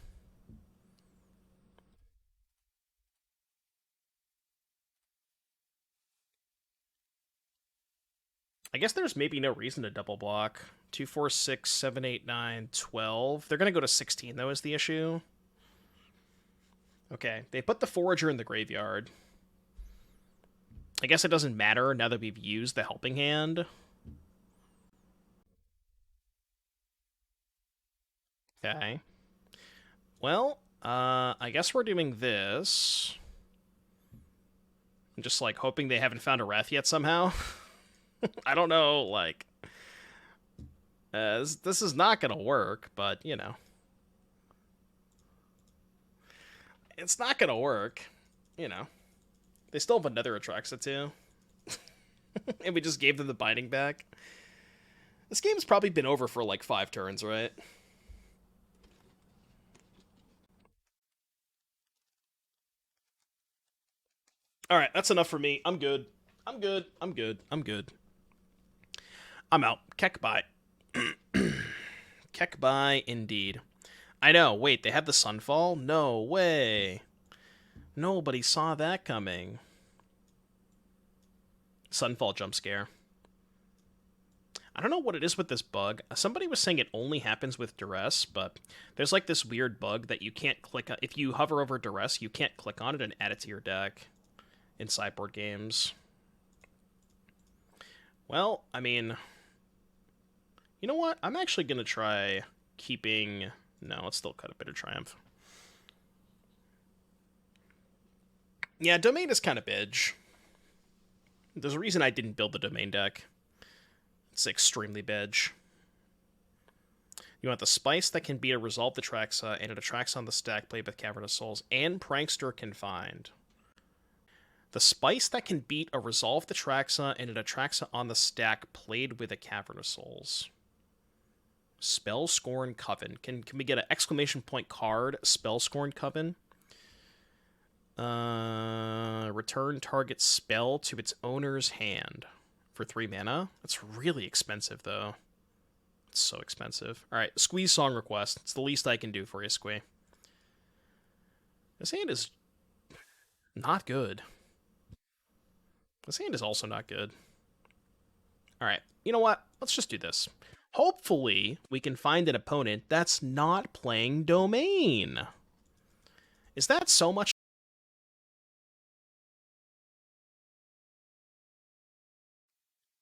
I guess there's maybe no reason to double block. 2, 4, 6, 7, 8, 9, 12. They're going to go to 16, though, is the issue. Okay, they put the Forager in the graveyard. I guess it doesn't matter now that we've used the Helping Hand. Okay. Well, I guess we're doing this. I'm just, like, hoping they haven't found a Wrath yet somehow. I don't know, like... this is not gonna work, but, you know. It's not gonna work, you know. They still have another Atraxa, too. And we just gave them the binding back. This game's probably been over for, like, 5 turns, right? Alright, that's enough for me. I'm good. I'm good. I'm good. I'm good. I'm out. Keck bye. Keck bye, indeed. I know. Wait, they have the Sunfall? No way. Nobody saw that coming. Sunfall jump scare. I don't know what it is with this bug. Somebody was saying it only happens with Duress, but there's like this weird bug that you can't click on. If you hover over Duress, you can't click on it and add it to your deck in sideboard games. Well, I mean, you know what? I'm actually going to try keeping... No, let's still cut a bit of Triumph. Yeah, Domain is kind of bitch. There's a reason I didn't build the Domain deck. It's extremely bitch. You want the Spice that can beat a Resolve Atraxa, and it attracts on the stack played with Cavernous Souls, and Prankster Confined. The Spice that can beat a Resolve Atraxa, and it attracts on the stack played with a Cavernous Souls. Spellscorn Coven. Can we get an exclamation point card? Spellscorn Coven. Return target spell to its owner's hand for 3 mana. That's really expensive, though. It's so expensive. All right, Squeeze song request. It's the least I can do for you, Squee. This hand is not good. This hand is also not good. All right, you know what? Let's just do this. Hopefully, we can find an opponent that's not playing Domain. Is that so much?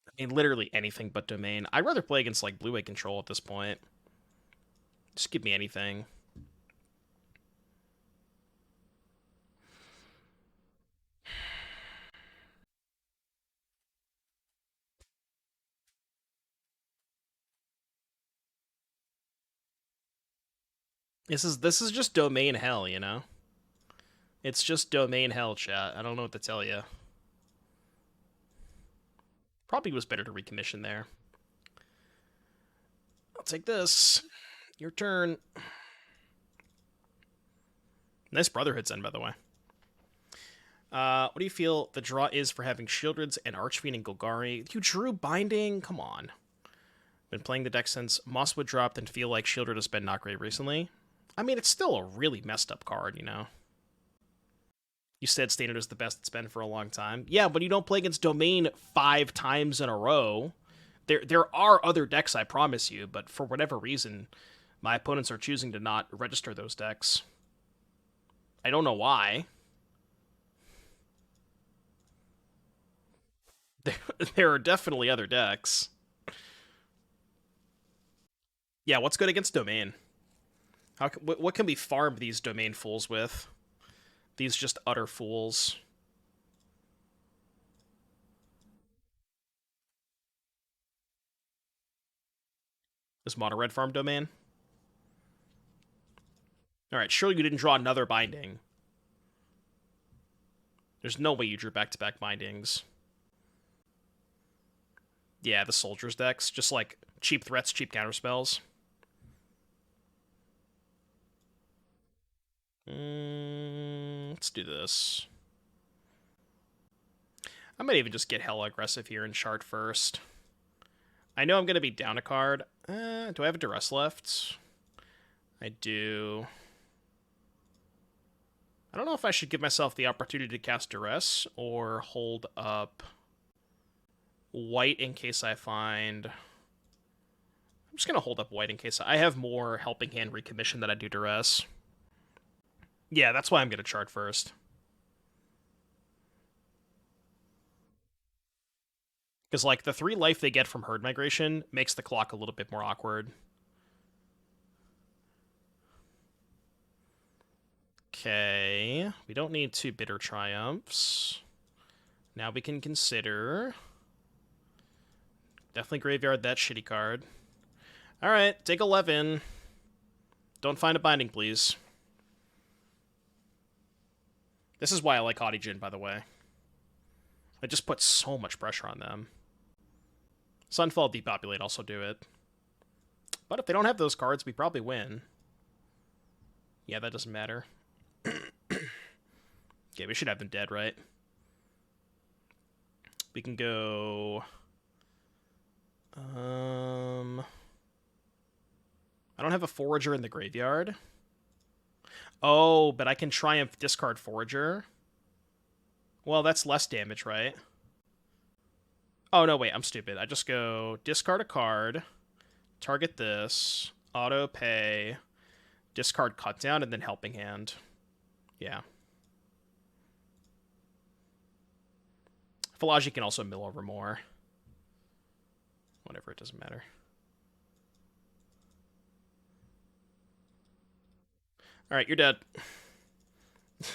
I mean, literally anything but Domain. I'd rather play against, like, Blue-White Control at this point. Just give me anything. This is just Domain hell, you know? It's just Domain hell, chat. I don't know what to tell you. Probably was better to recommission there. I'll take this. Your turn. Nice Brotherhood Zen, by the way. What do you feel the draw is for having Shieldreds and Archfiend and Golgari? You drew Binding? Come on. Been playing the deck since Mosswood dropped and feel like Shieldred has been not great recently. I mean, it's still a really messed up card, you know? You said Standard is the best it's been for a long time. Yeah, but you don't play against Domain 5 times in a row. There are other decks, I promise you, but for whatever reason, my opponents are choosing to not register those decks. I don't know why. There are definitely other decks. Yeah, what's good against Domain? What can we farm these Domain fools with? These just utter fools. Is Mono Red farm Domain? Alright, surely you didn't draw another Binding. There's no way you drew back-to-back Bindings. Yeah, the Soldiers decks. Just like cheap threats, cheap counterspells. Let's do this. I might even just get hella aggressive here and chart first. I know I'm going to be down a card. Do I have a Duress left? I do. I don't know if I should give myself the opportunity to cast Duress or hold up white in case I find... I'm just going to hold up white in case I have more Helping Hand recommission than I do Duress. Yeah, that's why I'm going to chart first. Because, like, the 3 life they get from Herd Migration makes the clock a little bit more awkward. Okay, we don't need 2 Bitter Triumphs. Now we can consider... Definitely graveyard that shitty card. Alright, take 11. Don't find a Binding, please. This is why I like Haughty Djinn, by the way. I just put so much pressure on them. Sunfall, Depopulate also do it. But if they don't have those cards, we probably win. Yeah, that doesn't matter. Okay, we should have them dead, right? We can go... I don't have a Forager in the graveyard. Oh, but I can Triumph discard Forager. Well, that's less damage, right? Oh, no, wait, I'm stupid. I just go discard a card, target this, auto pay, discard cut down, and then Helping Hand. Yeah. Philology can also mill over more. Whatever, it doesn't matter. Alright, you're dead.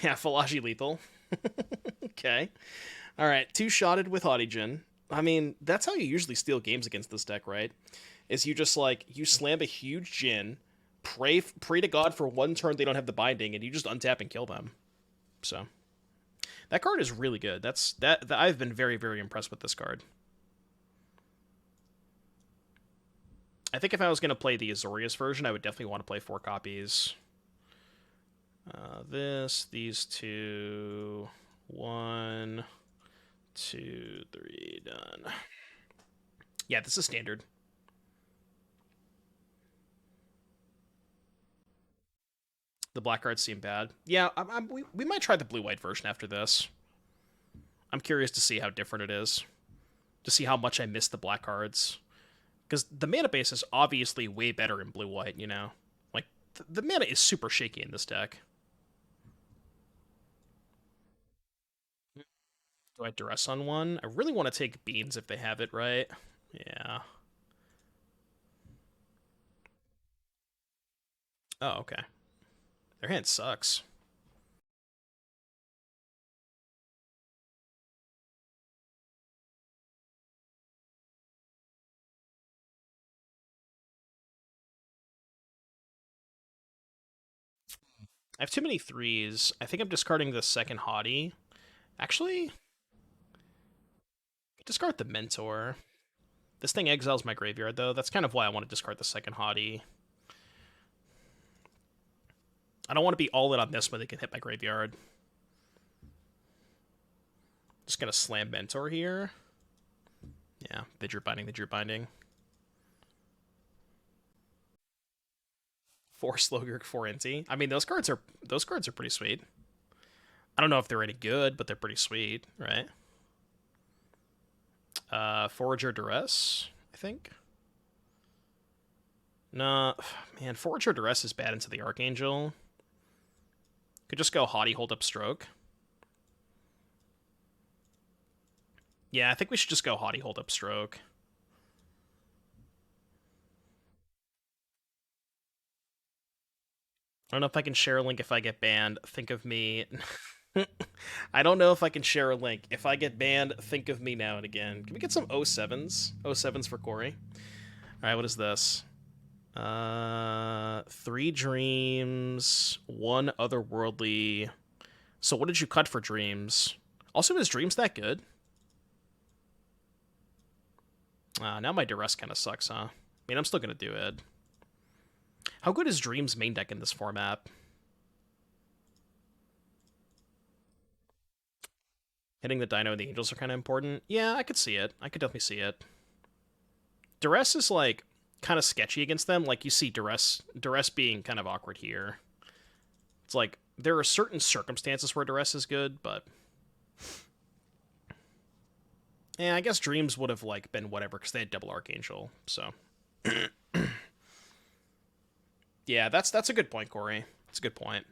Yeah, Philology lethal. Okay. Alright, 2-shotted with Haughty Djinn. I mean, that's how you usually steal games against this deck, right? Is you just, like, you slam a huge Djinn, pray to God for one turn they don't have the Binding, and you just untap and kill them. So, that card is really good. That I've been very, very impressed with this card. I think if I was going to play the Azorius version, I would definitely want to play 4 copies. These 2, 1, 2, 3, done. Yeah, this is standard. The black cards seem bad. Yeah, we might try the blue-white version after this. I'm curious to see how different it is. To see how much I miss the black cards. Because the mana base is obviously way better in blue-white, you know? Like, the mana is super shaky in this deck. Do I Duress on one? I really want to take Beans if they have it, right? Yeah. Oh, okay. Their hand sucks. I have too many 3s. I think I'm discarding the second Haughty. Actually, Discard the Mentor. This thing exiles my graveyard, though. That's kind of why I want to discard the second Haughty. I don't want to be all in on this when they can hit my graveyard. Just gonna slam Mentor here. Yeah, the Droop Binding, the Droop Binding. 4 Slogurk, 4 Inti. I mean, those cards are pretty sweet. I don't know if they're any good, but they're pretty sweet, right? Forager Duress, I think. Nah, man, Forager Duress is bad into the Archangel. Could just go Haughty, hold up Stroke. Yeah, I think we should just go Haughty, hold up Stroke. I don't know if I can share a link if I get banned. Think of me. I don't know if I can share a link. If I get banned, think of me now and again. Can we get some 07s? 07s for Corey. All right, what is this? 3 dreams, 1 otherworldly. So what did you cut for dreams? Also, is dreams that good? Now my duress kind of sucks, huh? I mean, I'm still gonna do it. How good is dreams main deck in this format? Hitting the Dino and the Angels are kind of important. Yeah, I could see it. I could definitely see it. Duress is like kind of sketchy against them. Like you see Duress being kind of awkward here. It's like there are certain circumstances where Duress is good, but yeah, I guess Dreams would have like been whatever because they had double Archangel. So yeah, that's a good point, Corey. That's a good point.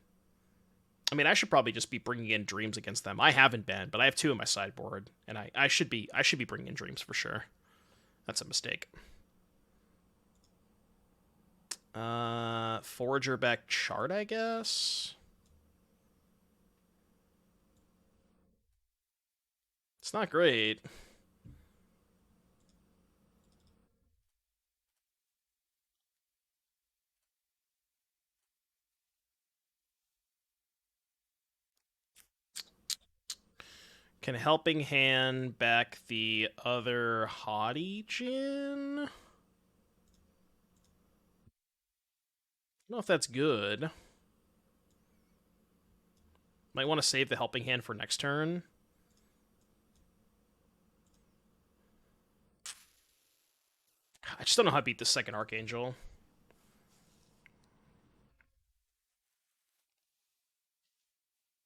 I mean, I should probably just be bringing in Dreams against them. I haven't been, but I have 2 in my sideboard, and I should be bringing in Dreams for sure. That's a mistake. Forager back chart, I guess. It's not great. Can Helping Hand back the other Haughty Djinn? I don't know if that's good. Might want to save the Helping Hand for next turn. I just don't know how to beat the second Archangel.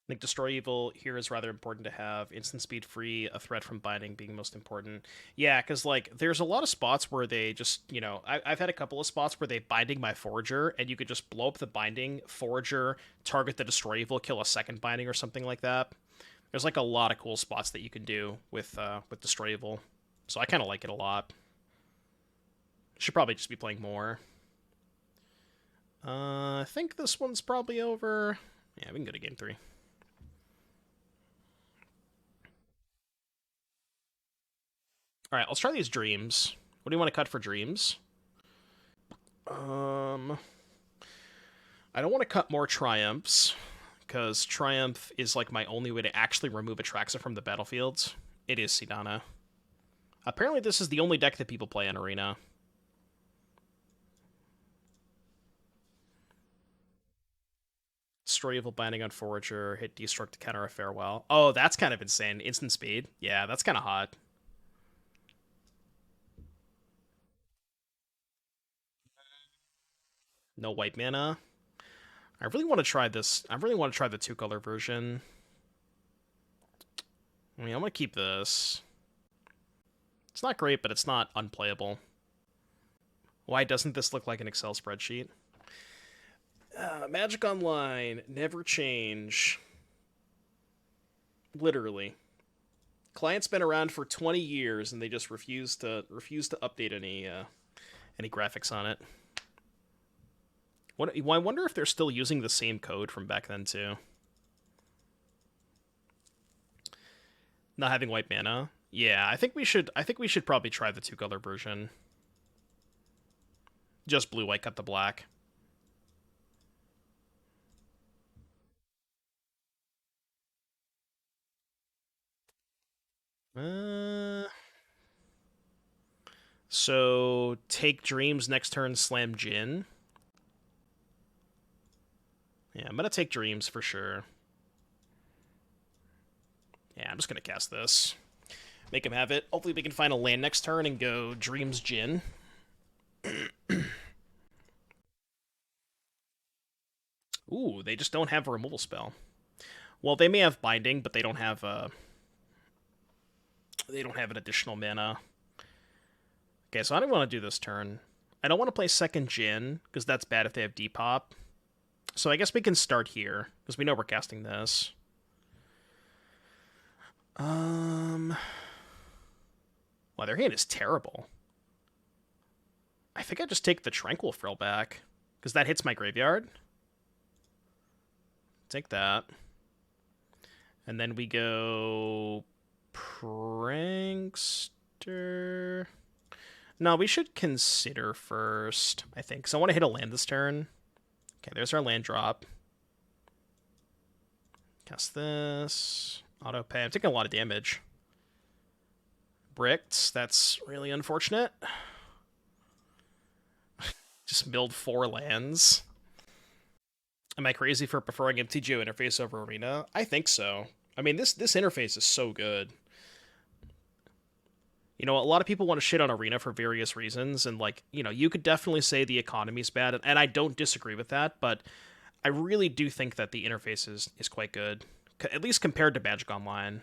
I think Destroy Evil here is rather important to have. Instant speed free, a threat from binding being most important. Yeah, because, like, there's a lot of spots where they just, you know, I've had a couple of spots where they binding my Forager, and you could just blow up the binding, Forager, target the Destroy Evil, kill a second binding or something like that. There's, like, a lot of cool spots that you can do with Destroy Evil. So I kind of like it a lot. Should probably just be playing more. I think this one's probably over. Yeah, we can go to game 3. All right, let's try these dreams. What do you want to cut for dreams? I don't want to cut more triumphs because triumph is like my only way to actually remove Atraxa from the battlefield. It is Sidana. Apparently, this is the only deck that people play in Arena. Destroy Evil Binding on Forager, hit Destruct to counter a Farewell. Oh, that's kind of insane. Instant speed. Yeah, that's kind of hot. No white mana. I really want to try this. I really want to try the 2-color version. I mean, I'm going to keep this. It's not great, but it's not unplayable. Why doesn't this look like an Excel spreadsheet? Magic Online, never change. Literally. Client's been around for 20 years, and they just refuse to update any graphics on it. I wonder if they're still using the same code from back then too. Not having white mana. Yeah, I think we should probably try the 2-color version. Just blue, white, cut the black. So take Dreams next turn, slam Djinn. Yeah, I'm gonna take Dreams for sure. Yeah, I'm just gonna cast this. Make him have it. Hopefully we can find a land next turn and go Dreams Djinn. Ooh, they just don't have a removal spell. Well, they may have Binding, but they don't have an additional mana. Okay, so I don't want to do this turn. I don't want to play second Djinn, because that's bad if they have Depop. So I guess we can start here, because we know we're casting this. Well, their hand is terrible. I think I just take the Tranquil Frill back, because that hits my graveyard. Take that. And then we go Prankster. No, we should consider first, I think. Because I want to hit a land this turn. Okay, there's our land drop. Cast this. Auto pay. I'm taking a lot of damage. Bricked. That's really unfortunate. Just milled 4 lands. Am I crazy for preferring MTG interface over Arena? I think so. I mean, this interface is so good. You know, a lot of people want to shit on Arena for various reasons, and, like, you know, you could definitely say the economy's bad, and I don't disagree with that, but I really do think that the interface is quite good, at least compared to Magic Online.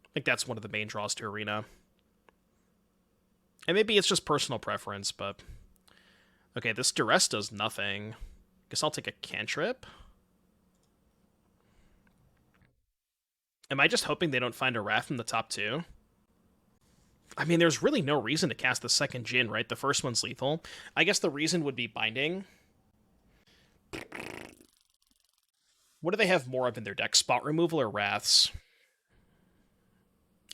I think that's one of the main draws to Arena. And maybe it's just personal preference, but... Okay, this Duress does nothing. Guess I'll take a cantrip. Am I just hoping they don't find a Wrath in the top 2? I mean, there's really no reason to cast the second Djinn, right? The first one's lethal. I guess the reason would be Binding. What do they have more of in their deck? Spot removal or Wraths?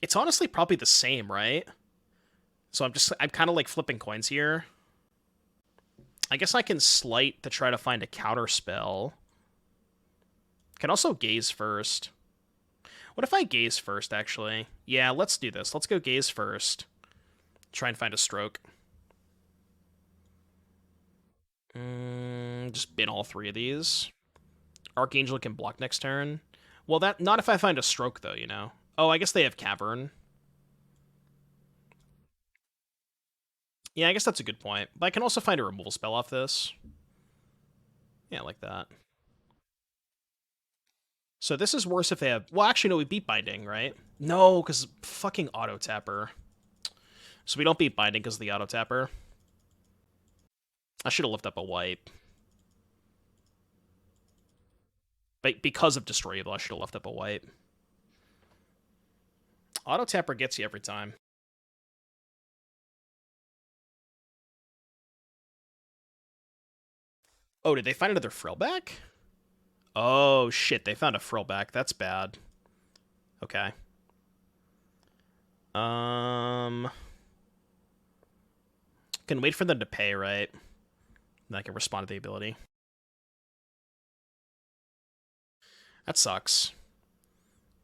It's honestly probably the same, right? So I'm kind of like flipping coins here. I guess I can Slight to try to find a counter spell. Can also Gaze first. What if I Gaze first, actually? Yeah, let's do this. Let's go Gaze first. Try and find a stroke. Just bin all 3 of these. Archangel can block next turn. Well, not if I find a stroke, though, you know? Oh, I guess they have Cavern. Yeah, I guess that's a good point. But I can also find a removal spell off this. Yeah, like that. So this is worse if they have... Well, actually, no, we beat Binding, right? No, because fucking Auto-Tapper. So we don't beat Binding because of the Auto-Tapper. I should have lifted up a wipe. But because of Destroyable, I should have left up a wipe. Auto-Tapper gets you every time. Oh, did they find another Frill back? Oh, shit, they found a Frill back. That's bad. Okay. Can wait for them to pay, right? Then I can respond to the ability. That sucks.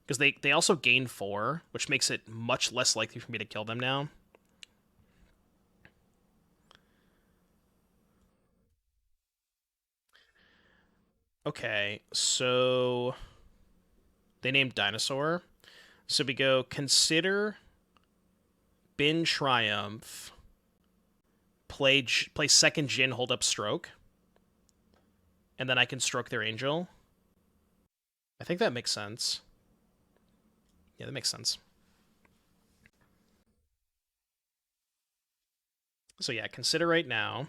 Because they also gain 4, which makes it much less likely for me to kill them now. Okay, so they named Dinosaur. So we go consider Bin Triumph, play second Djinn, hold up stroke, and then I can stroke their angel. I think that makes sense. Yeah, that makes sense. So yeah, consider right now.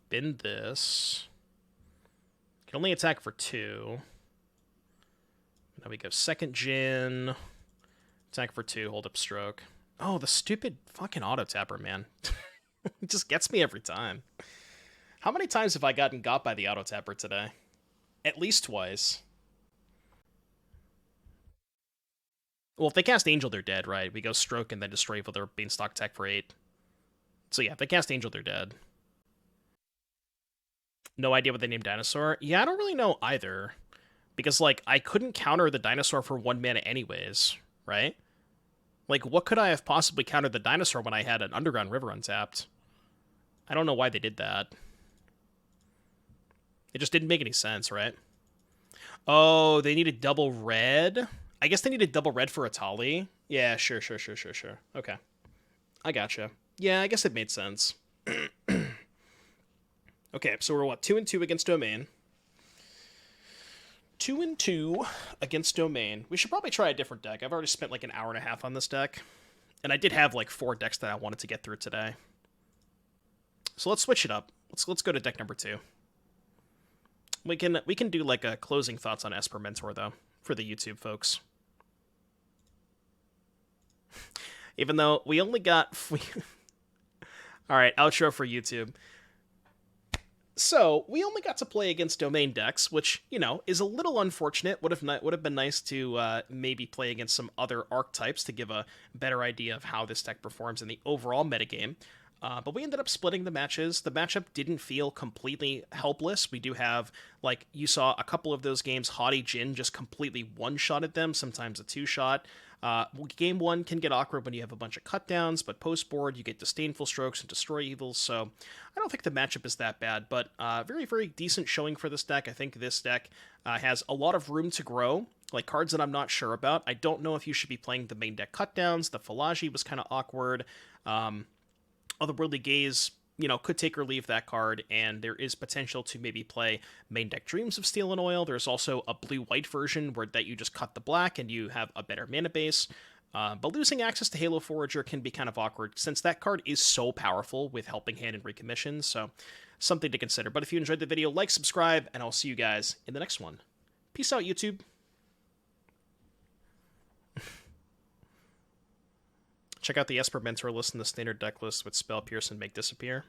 Bin this. Can only attack for 2. Now we go second Djinn. Attack for 2, hold up stroke. Oh, the stupid fucking Auto-Tapper, man. It just gets me every time. How many times have I gotten got by the Auto-Tapper today? At least twice. Well, if they cast Angel, they're dead, right? We go stroke and then destroy for their Beanstalk attack for 8. So yeah, if they cast Angel, they're dead. No idea what they named Dinosaur? Yeah, I don't really know either. Because, like, I couldn't counter the Dinosaur for 1 mana anyways, right? Like, what could I have possibly countered the dinosaur when I had an Underground River untapped? I don't know why they did that. It just didn't make any sense, right? Oh, they needed double red? I guess they needed double red for Atali. Yeah, sure. Okay. I gotcha. Yeah, I guess it made sense. Okay, so we're what, 2-2 against Domain. 2-2 against Domain. We should probably try a different deck. I've already spent like an hour and a half on this deck. And I did have like 4 decks that I wanted to get through today. So let's switch it up. Let's go to deck number 2. We can do like a closing thoughts on Esper Mentor though, for the YouTube folks. Even though we only got... Alright, outro for YouTube. So, we only got to play against Domain decks, which, you know, is a little unfortunate. Would have been nice to maybe play against some other archetypes to give a better idea of how this deck performs in the overall metagame. But we ended up splitting the matches. The matchup didn't feel completely helpless. We do have, like, you saw a couple of those games, Haughty Djinn just completely one-shotted them, sometimes a 2-shot. Game 1 can get awkward when you have a bunch of cutdowns, but post-board you get Disdainful Strokes and Destroy Evils, so I don't think the matchup is that bad, but very, very decent showing for this deck. I think this deck has a lot of room to grow, like cards that I'm not sure about. I don't know if you should be playing the main deck cutdowns. The Philagi was kind of awkward. Otherworldly Gaze, you know, could take or leave that card, and there is potential to maybe play main deck Dreams of Steel and Oil. There's also a blue-white version where that you just cut the black and you have a better mana base. But losing access to Halo Forager can be kind of awkward, since that card is so powerful with Helping Hand and Recommission, so something to consider. But if you enjoyed the video, like, subscribe, and I'll see you guys in the next one. Peace out, YouTube. Check out the Esper Mentor list and the standard deck list with Spell Pierce and Make Disappear.